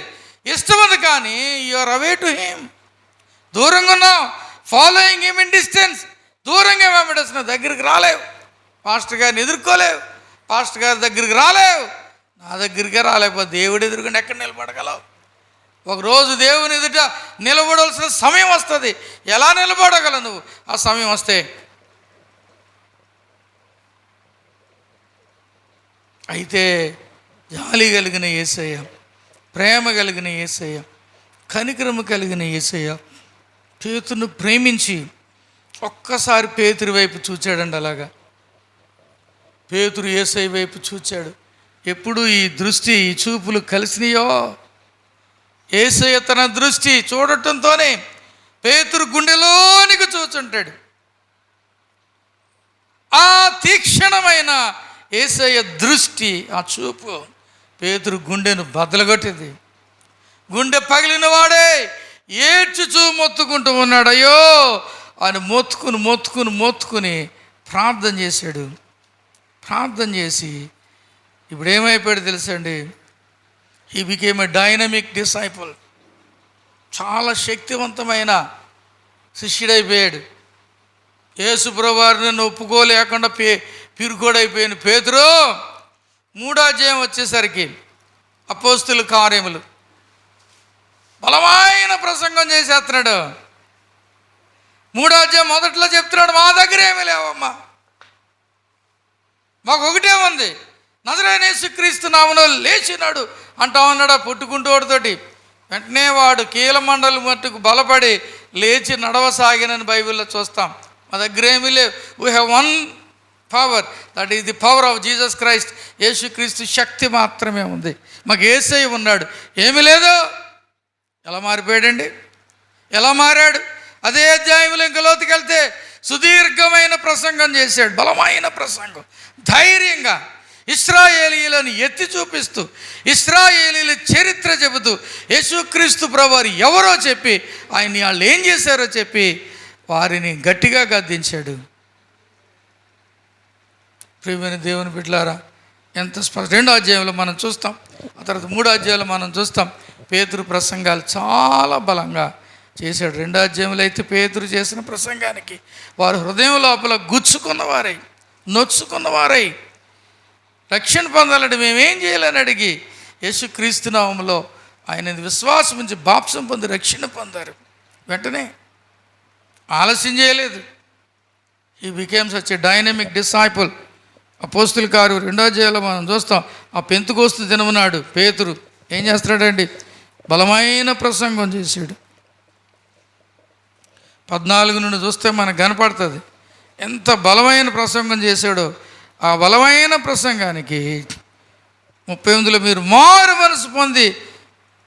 C: ఇష్టం ఉంది కానీ you are away to him. దూరంగా ఉన్నావు. Following him in distance. దూరంగా వెంబడిస్తున్నావు, దగ్గరికి రాలేవు. పాస్టర్ గారిని ఎదుర్కోలేవు, పాస్టర్ గారి దగ్గరికి రాలేవు. నా దగ్గరికే రాలేకపోతే దేవుడు ఎదురుకుండా ఎక్కడ నిలబడగలవు? ఒకరోజు దేవుని ఎదుట నిలబడాల్సిన సమయం వస్తుంది. ఎలా నిలబడగలవు నువ్వు ఆ సమయం వస్తే? అయితే జాలి కలిగిన యేసయ్య, ప్రేమ కలిగిన యేసయ్య, కనికరము కలిగిన యేసయ్య పేతురును ప్రేమించి ఒక్కసారి పేతురు వైపు చూచాడండి. అలాగా పేతురు యేసయ్య వైపు చూచాడు. ఎప్పుడు ఈ దృష్టి, ఈ చూపులు కలిసినాయో, యేసయ్య తన దృష్టి చూడటంతోనే పేతురు గుండెలోనికి చూచుంటాడు. ఆ తీక్షణమైన యేసయ్య దృష్టి, ఆ చూపు పేతురు గుండెను బద్దలుగొట్టింది. గుండె పగిలిన వాడే ఏడ్చుచూ మొత్తుకుంటూ ఉన్నాడు. అయ్యో అని మొత్తుకుని ప్రార్థన చేశాడు. ప్రార్థన చేసి ఇప్పుడు ఏమైపోయాడు తెలుసండి? He became a dynamic disciple. చాలా శక్తివంతమైన శిష్యుడైపోయాడు. యేసు ప్రభువారిని ఒప్పుకోలేకుండా పిరుకోడైపోయిన పేతురు 3వ అధ్యాయం వచ్చేసరికి అపోస్తుల కార్యములు బలమైన ప్రసంగం చేసేస్తున్నాడు. 3వ అధ్యాయం మొదట్లో చెప్తున్నాడు, మా దగ్గర ఏమీ లేవమ్మా, మాకు ఒకటే ఉంది, నజరేయుడైన యేసుక్రీస్తు నామములో లేచినాడు అంటా ఉన్నాడు. పుట్టుకుంటూ వాడితోటి వెంటనే వాడు కీలమండలి మట్టుకు బలపడి లేచి నడవసాగినని బైబిల్లో చూస్తాం. మా దగ్గర ఏమీ లేవు. We have one power, that is the power of Jesus Christ. యేసుక్రీస్తు శక్తి మాత్రమే ఉంది. మాకు యేసయ్య ఉన్నాడు, ఏమీ లేదు. ఎలా మారిపోయాడండి? ఎలా మారాడు? అదే అధ్యాయంలో ఇంకా లోతుకెళ్తే సుదీర్ఘమైన ప్రసంగం చేశాడు. బలమైన ప్రసంగం, ధైర్యంగా ఇశ్రాయేలీయులను ఎత్తి చూపిస్తూ, ఇశ్రాయేలీయుల చరిత్ర చెబుతూ, యేసుక్రీస్తు ప్రభువారు ఎవరో చెప్పి, ఆయన్ని వాళ్ళు ఏం చేశారో చెప్పి వారిని గట్టిగా గద్దించాడు. ప్రియమైన దేవుని బిడ్డలారా, ఎంత 2వ అధ్యాయంలో మనం చూస్తాం, ఆ తర్వాత 3వ అధ్యాయంలో మనం చూస్తాం. పేతురు ప్రసంగాలు చాలా బలంగా చేశాడు. 2వ అధ్యాయంలో అయితే పేతురు చేసిన ప్రసంగానికి వారు హృదయం లోపల గుచ్చుకున్నవారై, నొచ్చుకున్నవారై, రక్షణ పొందాలంటే మేమేం చేయాలని అడిగి యేసుక్రీస్తు నామములో ఆయన విశ్వాసం ఉంచి బాప్సం పొంది రక్షణ పొందారు. వెంటనే ఆలస్యం చేయలేదు. He became such a dynamic disciple. అపోస్తుల కార్యం 2వ అధ్యాయంలో మనం చూస్తాం. ఆ పెంతెకోస్తు దినమునాడు పేతురు ఏం చేస్తాడండి? బలమైన ప్రసంగం చేశాడు. 14 నుండి చూస్తే మనకు కనపడుతుంది ఎంత బలమైన ప్రసంగం చేశాడో. ఆ బలమైన ప్రసంగానికి 38లో మీరు మారు మనసు పొంది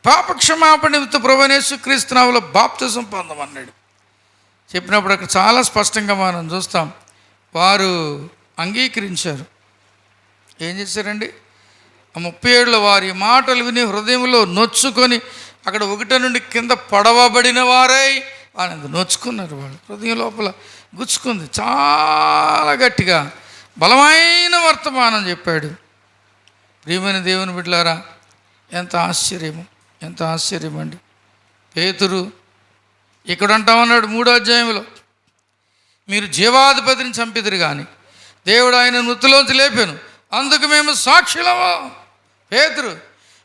C: పాపక్షమాపణ నిమిత్తం ప్రభువైన యేసుక్రీస్తు నామములో బాప్తిసం పొందమన్నాడు. చెప్పినప్పుడు అక్కడ చాలా స్పష్టంగా మనం చూస్తాం. వారు అంగీకరించారు. ఏం చేశారండి? ఆ 37లో వారి మాటలు విని హృదయంలో నొచ్చుకొని, అక్కడ 1 నుండి కింద పడవబడిన వారై ఆనంద నొచ్చుకున్నారు. వాళ్ళు హృదయం లోపల గుచ్చుకుంది. చాలా గట్టిగా బలమైన వర్తమానం చెప్పాడు. ప్రియమైన దేవుని బిడ్డలారా, ఎంత ఆశ్చర్యము, ఎంత ఆశ్చర్యం అండి. పేతురు ఇక్కడ అంటామన్నాడు 3వ అధ్యాయంలో, మీరు జీవాధిపతిని చంపిదురు కానీ దేవుడు ఆయన మృతులోంచి లేపాను, అందుకు మేము సాక్షులము. పేతురు,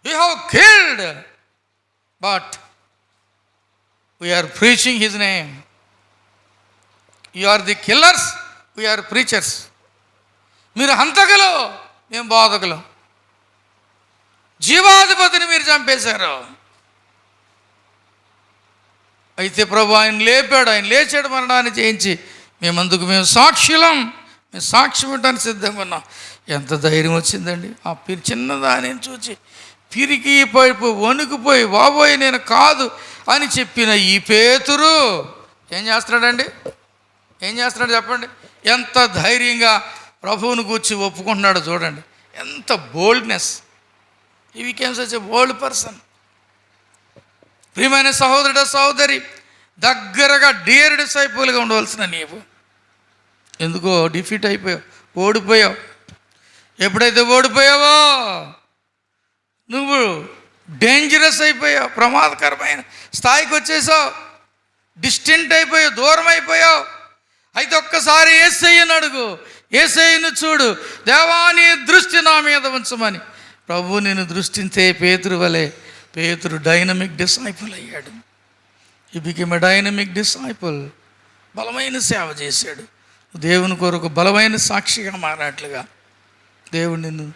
C: you have killed but we are preaching his name. You are the killers, we are preachers. మీరు హంతకులు, మేము బోధకులు. జీవాధిపతిని మీరు చంపేశారు. అయితే ప్రభు ఆయన లేపాడు, ఆయన లేచాడు మరణాన్ని చేయించి, మేము సాక్షులం, మేము సాక్ష్యం ఇవ్వడానికి సిద్ధంగా ఉన్నాం. ఎంత ధైర్యం వచ్చిందండి ఆ చిన్నదాని చూచి పిరికి పడిపోయి వణుకుపోయి, బాబోయ్ నేను కాదు అని చెప్పిన ఈ పేతురు ఏం చేస్తున్నాడండి? ఏం చేస్తున్నాడు చెప్పండి? ఎంత ధైర్యంగా ప్రభువును కూర్చి ఒప్పుకుంటున్నాడో చూడండి. ఎంత boldness. He became such a bold person. ప్రియమైన సహోదరుడు, సహోదరి, దగ్గరగా డియర్ డిసైపుల్గా ఉండవలసిన నీవు ఎందుకో డిఫీట్ అయిపోయావు, ఓడిపోయావు. ఎప్పుడైతే ఓడిపోయావో నువ్వు డేంజరస్ అయిపోయావు, ప్రమాదకరమైన స్థాయికి వచ్చేసావు, డిస్టెంట్ అయిపోయావు, దూరం అయిపోయావు. అయితే ఒక్కసారి యేసయ్యను అడుగు, యేసయ్యను చూడు, దేవా నీ దృష్టి నా మీద ఉంచమని. ప్రభు నేను దృష్టించే పేతురు వలె పేతురు డైనమిక్ డిసైపుల్ అయ్యాడు. ఈ బికెమ్ ఎ డైనమిక్ డిసైపుల్. బలమైన సేవ చేశాడు. దేవుని కొరకు బలమైన సాక్షిగా మారినట్లుగా దేవుడు నిన్ను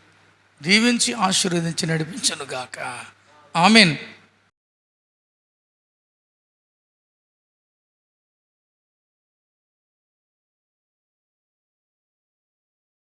C: దీవించి ఆశీర్వదించి నడిపించను గాక. ఆమేన్.